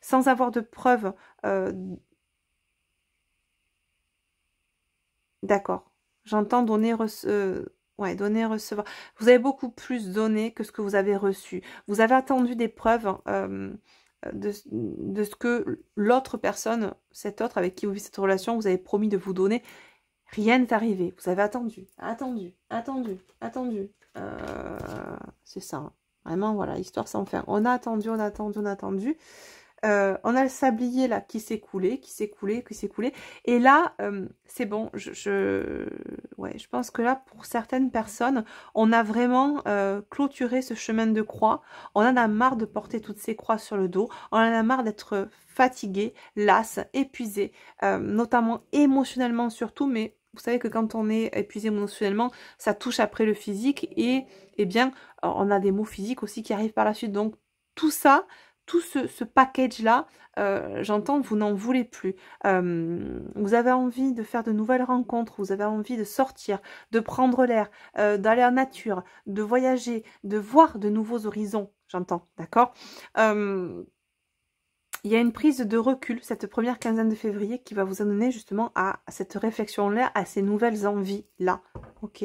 sans avoir de preuves. D'accord, j'entends donner, ouais, donner, recevoir. Vous avez beaucoup plus donné que ce que vous avez reçu. Vous avez attendu des preuves de ce que l'autre personne, cet autre avec qui vous vivez cette relation, vous avez promis de vous donner. Rien n'est arrivé. Vous avez attendu, attendu, attendu, attendu. C'est ça. Hein. Vraiment, voilà, histoire sans fin. On a attendu, on a attendu, on a attendu. On a le sablier là qui s'est coulé, qui s'est coulé, qui s'est coulé. Et là, c'est bon. Ouais, je pense que là, pour certaines personnes, on a vraiment clôturé ce chemin de croix. On en a marre de porter toutes ces croix sur le dos. On en a marre d'être fatigué, las, épuisé, notamment émotionnellement surtout. Mais vous savez que quand on est épuisé émotionnellement, ça touche après le physique. Et eh bien, on a des maux physiques aussi qui arrivent par la suite. Donc, tout ça... Tout ce package-là, j'entends, vous n'en voulez plus. Vous avez envie de faire de nouvelles rencontres, vous avez envie de sortir, de prendre l'air, d'aller en nature, de voyager, de voir de nouveaux horizons, j'entends, d'accord. Il y a une prise de recul, cette première quinzaine de février, qui va vous amener justement à cette réflexion-là, à ces nouvelles envies-là, ok.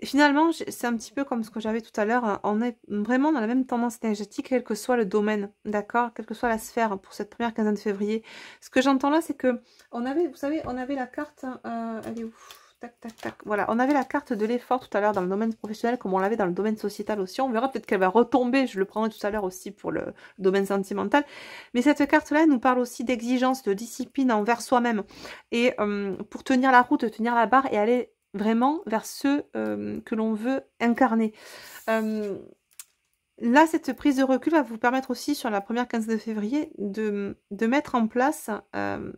Finalement, c'est un petit peu comme ce que j'avais tout à l'heure. On est vraiment dans la même tendance énergétique, quel que soit le domaine, d'accord, quelle que soit la sphère pour cette première quinzaine de février. Ce que j'entends là, c'est que on avait, vous savez, on avait la carte. Elle est où? Tac, tac, tac. Voilà, on avait la carte de l'effort tout à l'heure dans le domaine professionnel, comme on l'avait dans le domaine sociétal aussi. On verra peut-être qu'elle va retomber. Je le prendrai tout à l'heure aussi pour le domaine sentimental. Mais cette carte-là nous parle aussi d'exigence, de discipline envers soi-même et pour tenir la route, tenir la barre et aller vraiment vers ceux que l'on veut incarner. Là, cette prise de recul va vous permettre aussi, sur la première quinzaine de février, de mettre en place un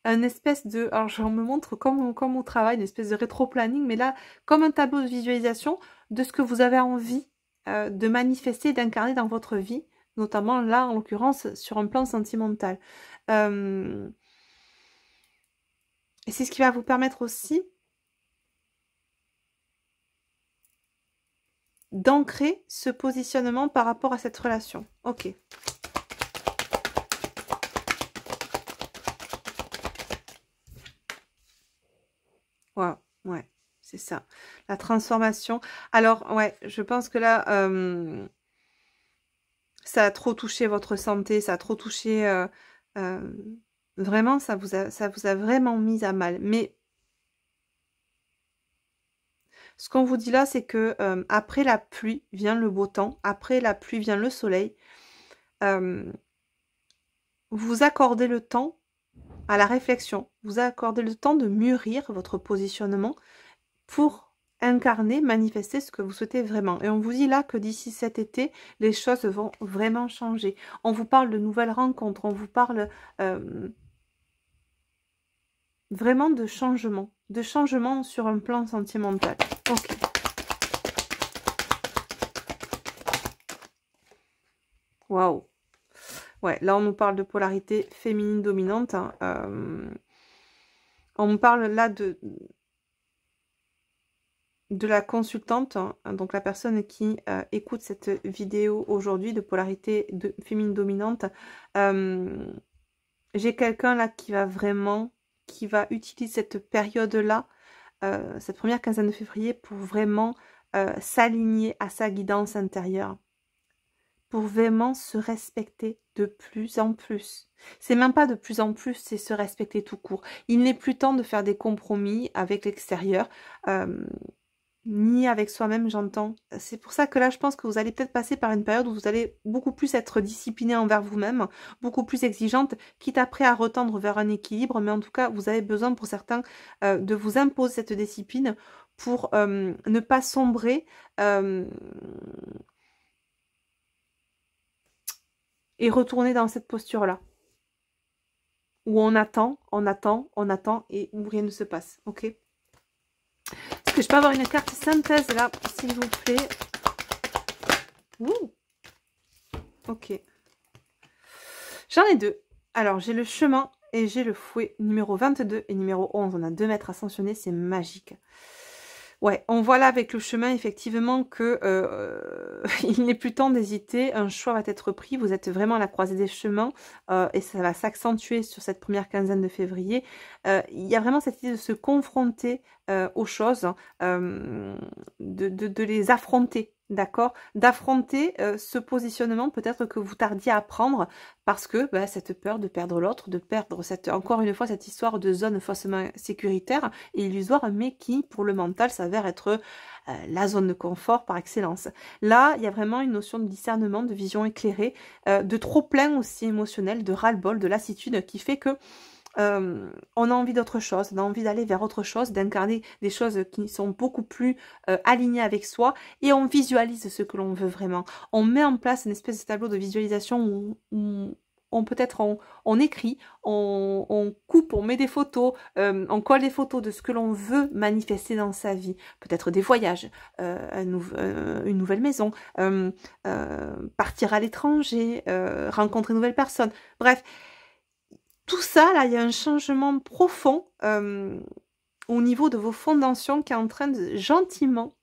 espèce de... Alors, je me montre comme au travail, une espèce de rétro-planning, mais là, comme un tableau de visualisation de ce que vous avez envie de manifester, d'incarner dans votre vie, notamment là, en l'occurrence, sur un plan sentimental. Et c'est ce qui va vous permettre aussi d'ancrer ce positionnement par rapport à cette relation. Ok. Wow, ouais, c'est ça. La transformation. Alors, ouais, je pense que là, ça a trop touché votre santé, ça a trop touché... vraiment, ça vous a vraiment mis à mal. Mais ce qu'on vous dit là, c'est que après la pluie vient le beau temps, après la pluie vient le soleil. Vous accordez le temps à la réflexion, vous accordez le temps de mûrir votre positionnement pour incarner, manifester ce que vous souhaitez vraiment. Et on vous dit là que d'ici cet été, les choses vont vraiment changer. On vous parle de nouvelles rencontres, on vous parle vraiment de changement sur un plan sentimental. Ok. Waouh. Ouais, là on nous parle de polarité féminine dominante. Hein. On nous parle là de la consultante, hein, donc la personne qui écoute cette vidéo aujourd'hui de polarité féminine dominante. J'ai quelqu'un là qui va utiliser cette période-là, cette première quinzaine de février, pour vraiment s'aligner à sa guidance intérieure, pour vraiment se respecter de plus en plus. C'est même pas de plus en plus, c'est se respecter tout court. Il n'est plus temps de faire des compromis avec l'extérieur, ni avec soi-même, j'entends. C'est pour ça que là, je pense que vous allez peut-être passer par une période où vous allez beaucoup plus être discipliné envers vous-même, beaucoup plus exigeante, quitte après à retendre vers un équilibre, mais en tout cas, vous avez besoin pour certains de vous imposer cette discipline pour ne pas sombrer et retourner dans cette posture-là. Où on attend, on attend, on attend et où rien ne se passe. Ok? Est-ce que je peux avoir une carte synthèse là, s'il vous plaît? Ouh. Ok. J'en ai deux. Alors, j'ai le chemin et j'ai le fouet numéro 22 et numéro 11. On a 2 mètres ascensionnés, c'est magique. Ouais, on voit là avec le chemin effectivement que il n'est plus temps d'hésiter, un choix va être pris, vous êtes vraiment à la croisée des chemins et ça va s'accentuer sur cette première quinzaine de février. Il y a vraiment cette idée de se confronter aux choses, de les affronter. D'accord, d'affronter ce positionnement peut-être que vous tardiez à prendre parce que bah, cette peur de perdre l'autre, de perdre encore une fois cette histoire de zone faussement sécuritaire et illusoire, mais qui pour le mental s'avère être la zone de confort par excellence. Là, il y a vraiment une notion de discernement, de vision éclairée, de trop plein aussi émotionnel, de ras-le-bol, de lassitude qui fait que on a envie d'autre chose, on a envie d'aller vers autre chose, d'incarner des choses qui sont beaucoup plus alignées avec soi et on visualise ce que l'on veut vraiment. On met en place une espèce de tableau de visualisation où on peut-être on écrit, on coupe, on met des photos, on colle des photos de ce que l'on veut manifester dans sa vie. Peut-être des voyages, une nouvelle maison, partir à l'étranger, rencontrer de nouvelles personnes. Bref, tout ça, là, il y a un changement profond au niveau de vos fondations qui est en train de gentiment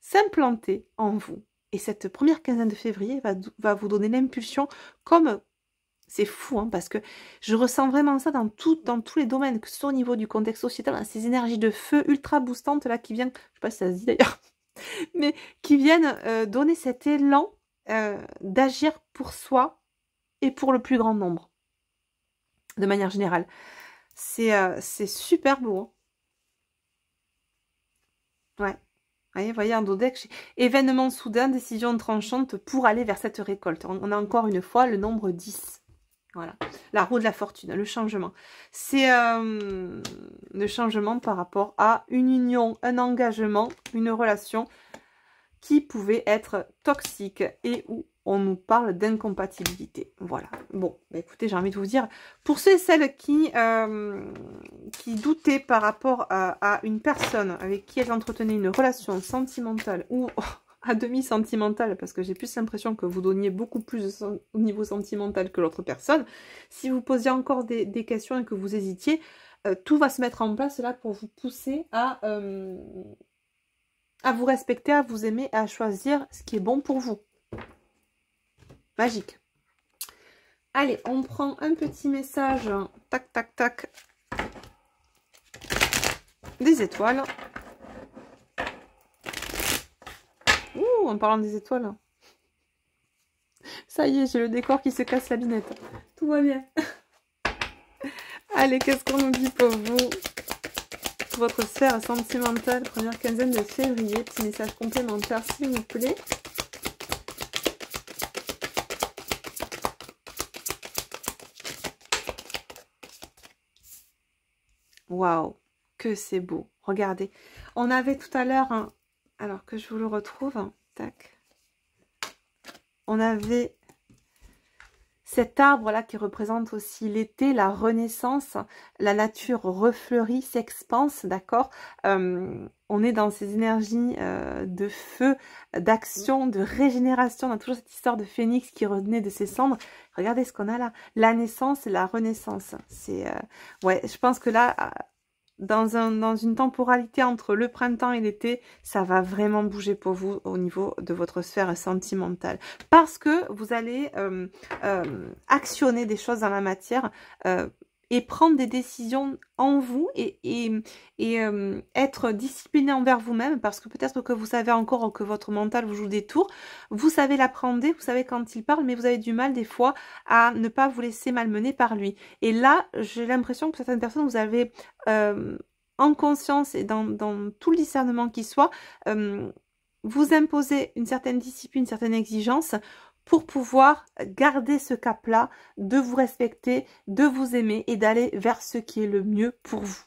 s'implanter en vous. Et cette première quinzaine de février va vous donner l'impulsion comme... C'est fou, hein, parce que je ressens vraiment ça dans tous les domaines, que ce soit au niveau du contexte sociétal, ces énergies de feu ultra boostantes là qui viennent, je sais pas si ça se dit d'ailleurs, mais qui viennent donner cet élan d'agir pour soi et pour le plus grand nombre. De manière générale. C'est super beau. Hein. Ouais. Vous voyez, en Dodec, événement soudain, décision tranchante pour aller vers cette récolte. On a encore une fois le nombre 10. Voilà. La roue de la fortune, le changement. C'est le changement par rapport à une union, un engagement, une relation qui pouvait être toxique et où on nous parle d'incompatibilité. Voilà. Bon, bah écoutez, j'ai envie de vous dire, pour ceux et celles qui doutaient par rapport à une personne avec qui elles entretenaient une relation sentimentale ou à demi sentimentale, parce que j'ai plus l'impression que vous donniez beaucoup plus au niveau sentimental que l'autre personne, si vous posiez encore des questions et que vous hésitiez, tout va se mettre en place là pour vous pousser à vous respecter, à vous aimer, à choisir ce qui est bon pour vous. Magique. Allez, on prend un petit message. Tac, tac, tac. Des étoiles. Ouh, en parlant des étoiles. Ça y est, j'ai le décor qui se casse la binette. Tout va bien. Allez, qu'est-ce qu'on nous dit pour vous? Votre sphère sentimentale, première quinzaine de février. Petit message complémentaire, s'il vous plaît. Waouh, que c'est beau. Regardez. On avait tout à l'heure, alors que je vous le retrouve, tac. On avait cet arbre-là qui représente aussi l'été, la renaissance, la nature refleurit, s'expanse, d'accord. On est dans ces énergies de feu, d'action, de régénération. On a toujours cette histoire de phénix qui revenait de ses cendres. Regardez ce qu'on a là. La naissance et la renaissance. C'est ouais, je pense que là, dans une temporalité entre le printemps et l'été, ça va vraiment bouger pour vous au niveau de votre sphère sentimentale. Parce que vous allez actionner des choses dans la matière et prendre des décisions en vous et être discipliné envers vous-même, parce que peut-être que vous savez encore que votre mental vous joue des tours, vous savez l'appréhender, vous savez quand il parle, mais vous avez du mal des fois à ne pas vous laisser malmener par lui. Et là, j'ai l'impression que certaines personnes, vous avez en conscience et dans tout le discernement qui soit, vous imposer une certaine discipline, une certaine exigence, pour pouvoir garder ce cap-là, de vous respecter, de vous aimer et d'aller vers ce qui est le mieux pour vous.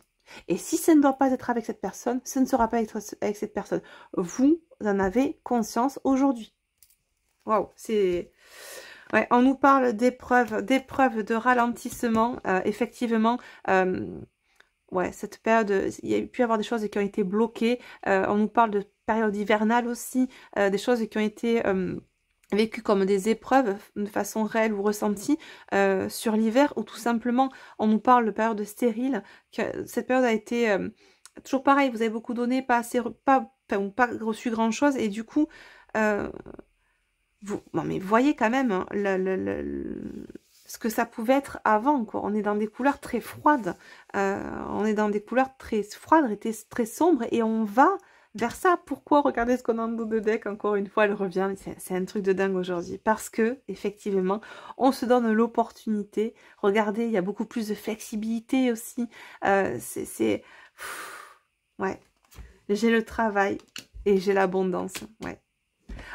Et si ça ne doit pas être avec cette personne, ce ne sera pas être avec cette personne. Vous en avez conscience aujourd'hui. Waouh, c'est... Ouais, on nous parle d'épreuves, de ralentissement. Effectivement, ouais, cette période, il y a pu y avoir des choses qui ont été bloquées. On nous parle de période hivernale aussi, des choses qui ont été vécues comme des épreuves de façon réelle ou ressentie sur l'hiver, ou tout simplement, on nous parle de période stérile. Que cette période a été toujours pareil, vous avez beaucoup donné, pas assez, pas reçu grand-chose, et du coup... bon, mais voyez quand même hein, ce que ça pouvait être avant, quoi. On est dans des couleurs très froides. On est dans des couleurs très froides et très sombres. Et on va vers ça. Pourquoi? Regardez ce qu'on a en dos de deck. Encore une fois, elle revient. C'est un truc de dingue aujourd'hui. Parce que, effectivement, on se donne l'opportunité. Regardez, il y a beaucoup plus de flexibilité aussi. Ouais. J'ai le travail et j'ai l'abondance. Ouais.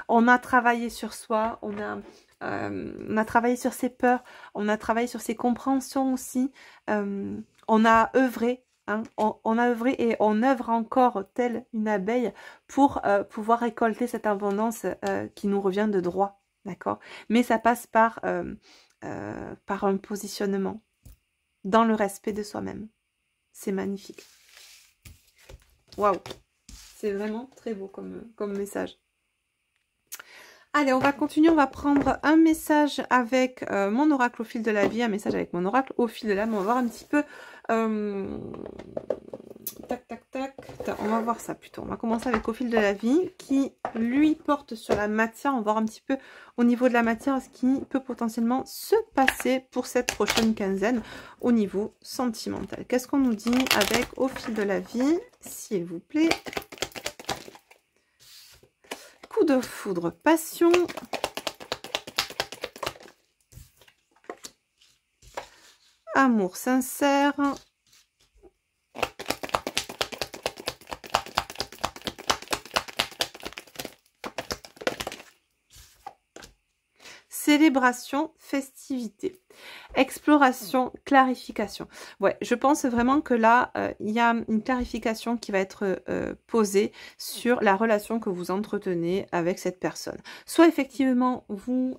On a travaillé sur soi, on a travaillé sur ses peurs, on a travaillé sur ses compréhensions aussi, on a œuvré, hein, on a œuvré et on œuvre encore telle une abeille pour pouvoir récolter cette abondance qui nous revient de droit, d'accord? Mais ça passe par un positionnement dans le respect de soi-même. C'est magnifique. Waouh! C'est vraiment très beau comme message. Allez, on va continuer, on va prendre un message avec mon oracle au fil de la vie, un message avec mon oracle au fil de l'âme. On va voir un petit peu... tac, tac, tac. On va voir ça plutôt. On va commencer avec au fil de la vie, qui, lui, porte sur la matière. On va voir un petit peu au niveau de la matière ce qui peut potentiellement se passer pour cette prochaine quinzaine au niveau sentimental. Qu'est-ce qu'on nous dit avec au fil de la vie, s'il vous plaît? Coup de foudre, passion. Amour sincère. Célébration, festivité. Exploration, clarification. Ouais, je pense vraiment que là, il y a une clarification qui va être posée sur la relation que vous entretenez avec cette personne. Soit effectivement, vous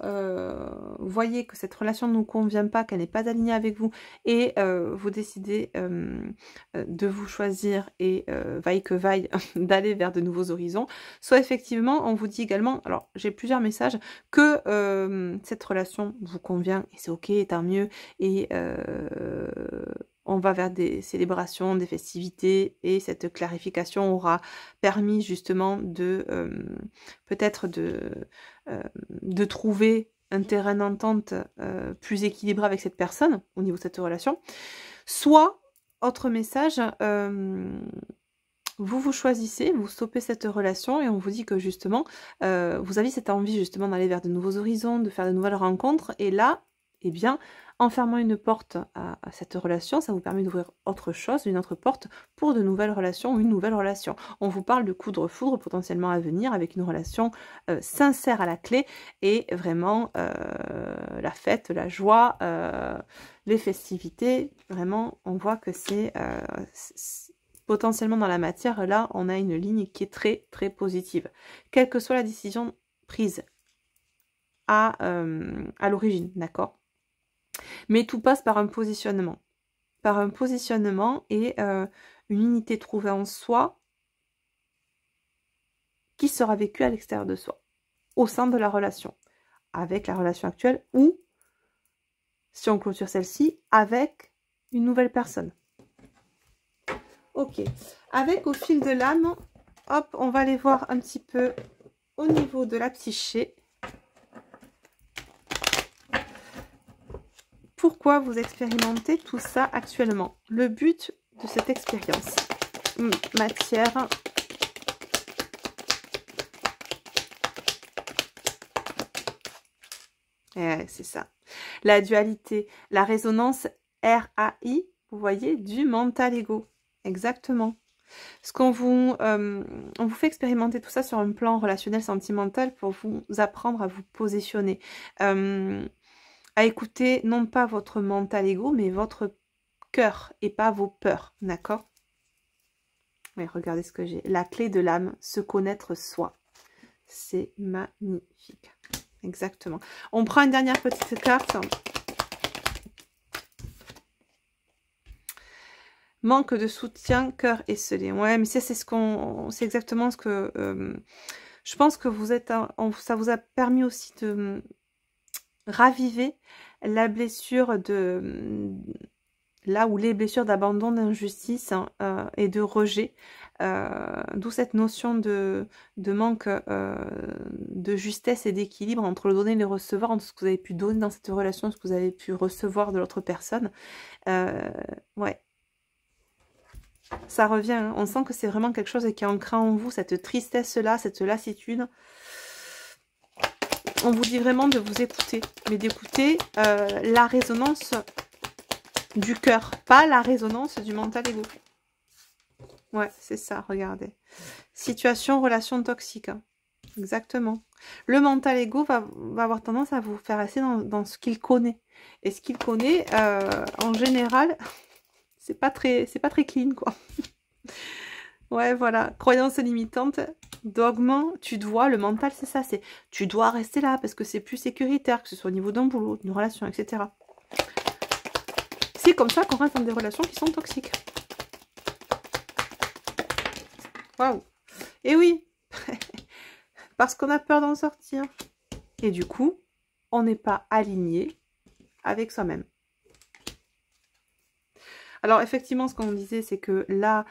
voyez que cette relation ne vous convient pas, qu'elle n'est pas alignée avec vous, et vous décidez de vous choisir et vaille que vaille d'aller vers de nouveaux horizons. Soit effectivement, on vous dit également, alors j'ai plusieurs messages, que cette relation vous convient et c'est ok, tant mieux, et on va vers des célébrations, des festivités, et cette clarification aura permis justement de peut-être de trouver un terrain d'entente plus équilibré avec cette personne au niveau de cette relation. Soit, autre message, vous choisissez, vous stoppez cette relation et on vous dit que justement, vous avez cette envie justement d'aller vers de nouveaux horizons, de faire de nouvelles rencontres, et là, eh bien, en fermant une porte à cette relation, ça vous permet d'ouvrir autre chose, une autre porte pour de nouvelles relations ou une nouvelle relation. On vous parle de coup de foudre potentiellement à venir avec une relation sincère à la clé, et vraiment la fête, la joie, les festivités, vraiment on voit que c'est potentiellement dans la matière. Là on a une ligne qui est très très positive, quelle que soit la décision prise à l'origine, d'accord? Mais tout passe par un positionnement. Et une unité trouvée en soi qui sera vécue à l'extérieur de soi, au sein de la relation, avec la relation actuelle, ou, si on clôture celle-ci, avec une nouvelle personne. Ok. Avec au fil de l'âme, hop, on va aller voir un petit peu au niveau de la psyché. Pourquoi vous expérimentez tout ça actuellement? Le but de cette expérience. Matière. C'est ça. La dualité, la résonance RAI, vous voyez, du mental ego. Exactement. Ce qu'on vous, on vous fait expérimenter tout ça sur un plan relationnel sentimental pour vous apprendre à vous positionner. À écouter non pas votre mental ego, mais votre cœur et pas vos peurs, d'accord? Mais regardez ce que j'ai. La clé de l'âme, se connaître soi. C'est magnifique. Exactement. On prend une dernière petite carte. Manque de soutien, cœur esselé. Ouais, mais c'est exactement ce que je pense que vous êtes, ça vous a permis aussi de raviver la blessure de là où les blessures d'abandon, d'injustice et de rejet. D'où cette notion de manque de justesse et d'équilibre entre le donner et le recevoir, entre ce que vous avez pu donner dans cette relation, ce que vous avez pu recevoir de l'autre personne. Ouais. Ça revient, hein. On sent que c'est vraiment quelque chose qui est ancré en vous, cette tristesse-là, cette lassitude. On vous dit vraiment de vous écouter, mais d'écouter la résonance du cœur, pas la résonance du mental égo. Ouais, c'est ça, regardez. Situation, relation toxique. Hein. Exactement. Le mental égo va avoir tendance à vous faire rester dans ce qu'il connaît. Et ce qu'il connaît, en général... c'est pas très clean, quoi. Ouais, voilà. Croyance limitante, dogme, tu dois, le mental, c'est ça. C'est tu dois rester là parce que c'est plus sécuritaire, que ce soit au niveau d'un boulot, d'une relation, etc. C'est comme ça qu'on reste dans des relations qui sont toxiques. Waouh. Et oui, parce qu'on a peur d'en sortir. Et du coup, on n'est pas aligné avec soi-même. Alors effectivement, ce qu'on disait, c'est que là,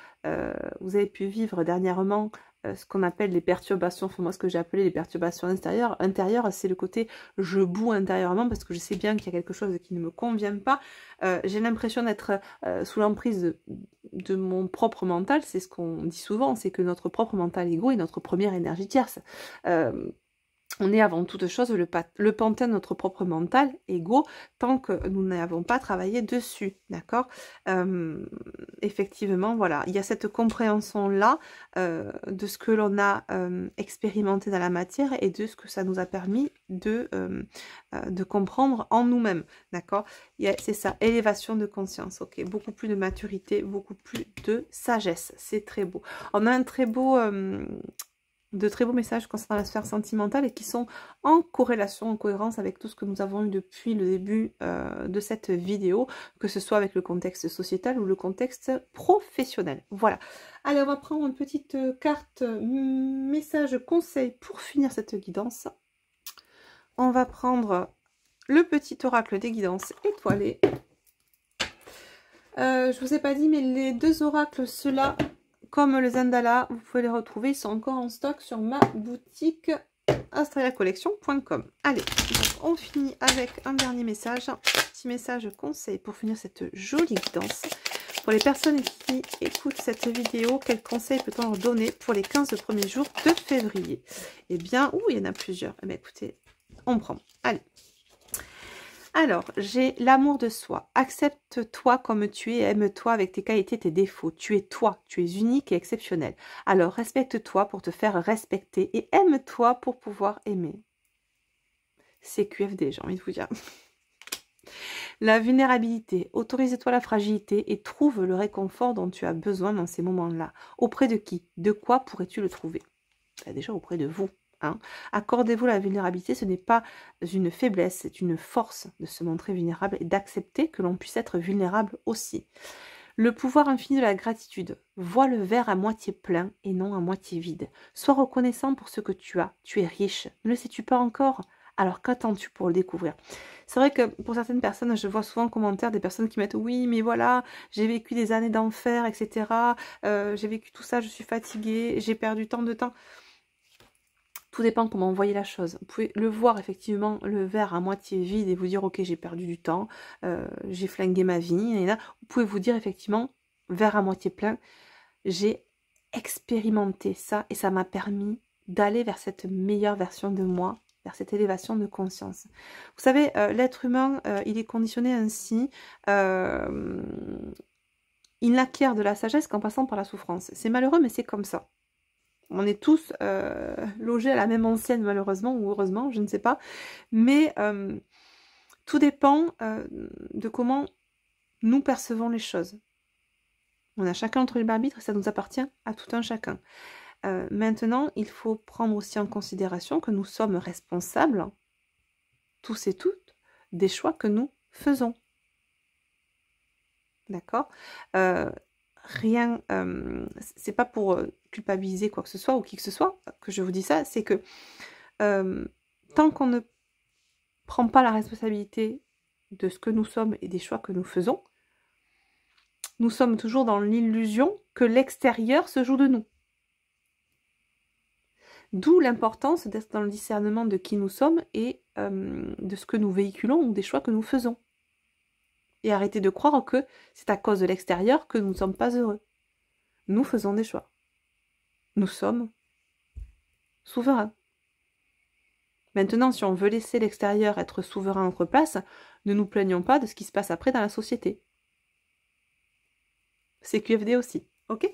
vous avez pu vivre dernièrement ce qu'on appelle les perturbations, enfin moi ce que j'ai appelé les perturbations intérieures, c'est le côté je boue intérieurement parce que je sais bien qu'il y a quelque chose qui ne me convient pas. J'ai l'impression d'être sous l'emprise de mon propre mental, c'est ce qu'on dit souvent, c'est que notre propre mental égo est notre première énergie tierce. On est avant toute chose le pantin de notre propre mental, égo, tant que nous n'avons pas travaillé dessus, d'accord. Effectivement, voilà, il y a cette compréhension-là de ce que l'on a expérimenté dans la matière et de ce que ça nous a permis de comprendre en nous-mêmes, d'accord. C'est ça, élévation de conscience, ok, beaucoup plus de maturité, beaucoup plus de sagesse, c'est très beau. On a un très beau... de très beaux messages concernant la sphère sentimentale et qui sont en corrélation, en cohérence avec tout ce que nous avons eu depuis le début de cette vidéo, que ce soit avec le contexte sociétal ou le contexte professionnel. Voilà. Allez, on va prendre une petite carte message conseil pour finir cette guidance. On va prendre le petit oracle des guidances étoilées. Je vous ai pas dit, mais les deux oracles, ceux-là, comme le Zendala, vous pouvez les retrouver, ils sont encore en stock sur ma boutique astraliacollection.com. Allez, donc on finit avec un dernier message, un petit message conseil pour finir cette jolie guidance. Pour les personnes qui écoutent cette vidéo, quel conseil peut-on leur donner pour les 15 premiers jours de février? Eh bien, il y en a plusieurs. Eh bien, écoutez, on prend. Allez. Alors, j'ai l'amour de soi. Accepte-toi comme tu es, aime-toi avec tes qualités, tes défauts. Tu es toi, tu es unique et exceptionnel. Alors, respecte-toi pour te faire respecter et aime-toi pour pouvoir aimer. C'est QFD, j'ai envie de vous dire. La vulnérabilité. Autorise-toi la fragilité et trouve le réconfort dont tu as besoin dans ces moments-là. Auprès de qui? De quoi pourrais-tu le trouver? Déjà auprès de vous. Hein. Accordez-vous la vulnérabilité, ce n'est pas une faiblesse, c'est une force de se montrer vulnérable et d'accepter que l'on puisse être vulnérable aussi. Le pouvoir infini de la gratitude. Vois le verre à moitié plein et non à moitié vide. Sois reconnaissant pour ce que tu as. Tu es riche. Ne le sais-tu pas encore? Alors qu'attends-tu pour le découvrir? C'est vrai que pour certaines personnes, je vois souvent en commentaire des personnes qui mettent « Oui, mais voilà, j'ai vécu des années d'enfer, etc. J'ai vécu tout ça, je suis fatiguée, j'ai perdu tant de temps. » Tout dépend comment vous voyez la chose. Vous pouvez le voir effectivement, le verre à moitié vide et vous dire ok, j'ai perdu du temps, j'ai flingué ma vie. Et là, vous pouvez vous dire effectivement, verre à moitié plein, j'ai expérimenté ça et ça m'a permis d'aller vers cette meilleure version de moi, vers cette élévation de conscience. Vous savez, l'être humain, il est conditionné ainsi. Il n'acquiert de la sagesse qu'en passant par la souffrance. C'est malheureux, mais c'est comme ça. On est tous logés à la même enseigne, malheureusement, ou heureusement, je ne sais pas. Mais tout dépend de comment nous percevons les choses. On a chacun notre libre arbitre et ça nous appartient à tout un chacun. Maintenant, il faut prendre aussi en considération que nous sommes responsables, tous et toutes, des choix que nous faisons. D'accord? Rien, c'est pas pour culpabiliser quoi que ce soit ou qui que ce soit que je vous dis ça, c'est que tant qu'on ne prend pas la responsabilité de ce que nous sommes et des choix que nous faisons, nous sommes toujours dans l'illusion que l'extérieur se joue de nous. D'où l'importance d'être dans le discernement de qui nous sommes et de ce que nous véhiculons ou des choix que nous faisons. Et arrêter de croire que c'est à cause de l'extérieur que nous ne sommes pas heureux. Nous faisons des choix. Nous sommes souverains. Maintenant, si on veut laisser l'extérieur être souverain à notre place, ne nous plaignons pas de ce qui se passe après dans la société. C'est QFD aussi, ok?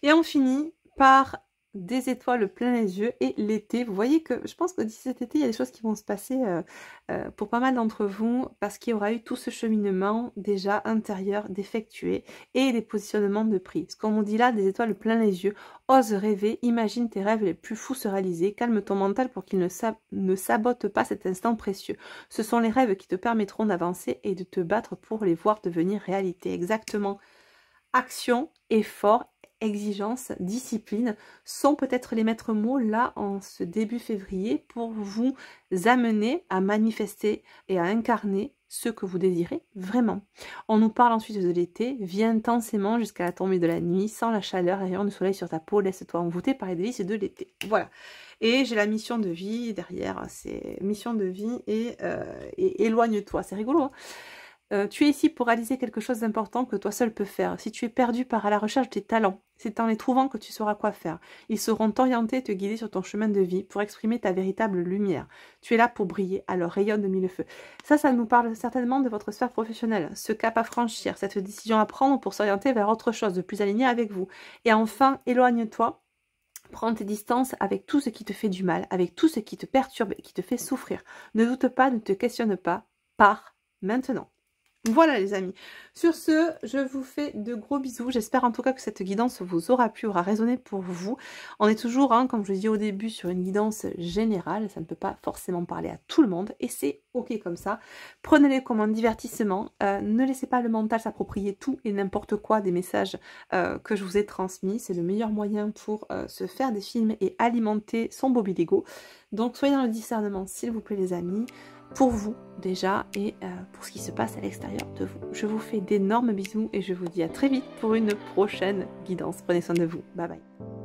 Et on finit par des étoiles plein les yeux et l'été. Vous voyez que je pense que d'ici cet été, il y a des choses qui vont se passer pour pas mal d'entre vous parce qu'il y aura eu tout ce cheminement déjà intérieur d'effectuer et des positionnements de prix. Ce qu'on nous dit là, des étoiles plein les yeux, ose rêver, imagine tes rêves les plus fous se réaliser, calme ton mental pour qu'il ne sabote pas cet instant précieux. Ce sont les rêves qui te permettront d'avancer et de te battre pour les voir devenir réalité. Exactement. Action, effort, exigence, discipline sont peut-être les maîtres mots là en ce début février pour vous amener à manifester et à incarner ce que vous désirez vraiment. On nous parle ensuite de l'été, vis intensément jusqu'à la tombée de la nuit, sans la chaleur et rayon du soleil sur ta peau, laisse-toi envoûter par les délices de l'été. Voilà. Et j'ai la mission de vie derrière, c'est mission de vie et éloigne-toi. C'est rigolo, hein? Tu es ici pour réaliser quelque chose d'important que toi seul peux faire. Si tu es perdu par à la recherche de tes talents, c'est en les trouvant que tu sauras quoi faire. Ils seront t'orienter et te guider sur ton chemin de vie pour exprimer ta véritable lumière. Tu es là pour briller, alors rayonne de mille feux. Ça nous parle certainement de votre sphère professionnelle. Ce cap à franchir, cette décision à prendre pour s'orienter vers autre chose de plus aligné avec vous. Et enfin, éloigne-toi. Prends tes distances avec tout ce qui te fait du mal, avec tout ce qui te perturbe et qui te fait souffrir. Ne doute pas, ne te questionne pas. Pars maintenant. Voilà les amis, sur ce, je vous fais de gros bisous. J'espère en tout cas que cette guidance vous aura plu, aura résonné pour vous. On est toujours, hein, comme je vous dis au début, sur une guidance générale. Ça ne peut pas forcément parler à tout le monde et c'est ok comme ça. Prenez-les comme un divertissement. Ne laissez pas le mental s'approprier tout et n'importe quoi des messages que je vous ai transmis. C'est le meilleur moyen pour se faire des films et alimenter son bobiligo. Donc soyez dans le discernement s'il vous plaît les amis. Pour vous déjà et pour ce qui se passe à l'extérieur de vous. Je vous fais d'énormes bisous et je vous dis à très vite pour une prochaine guidance. Prenez soin de vous. Bye bye.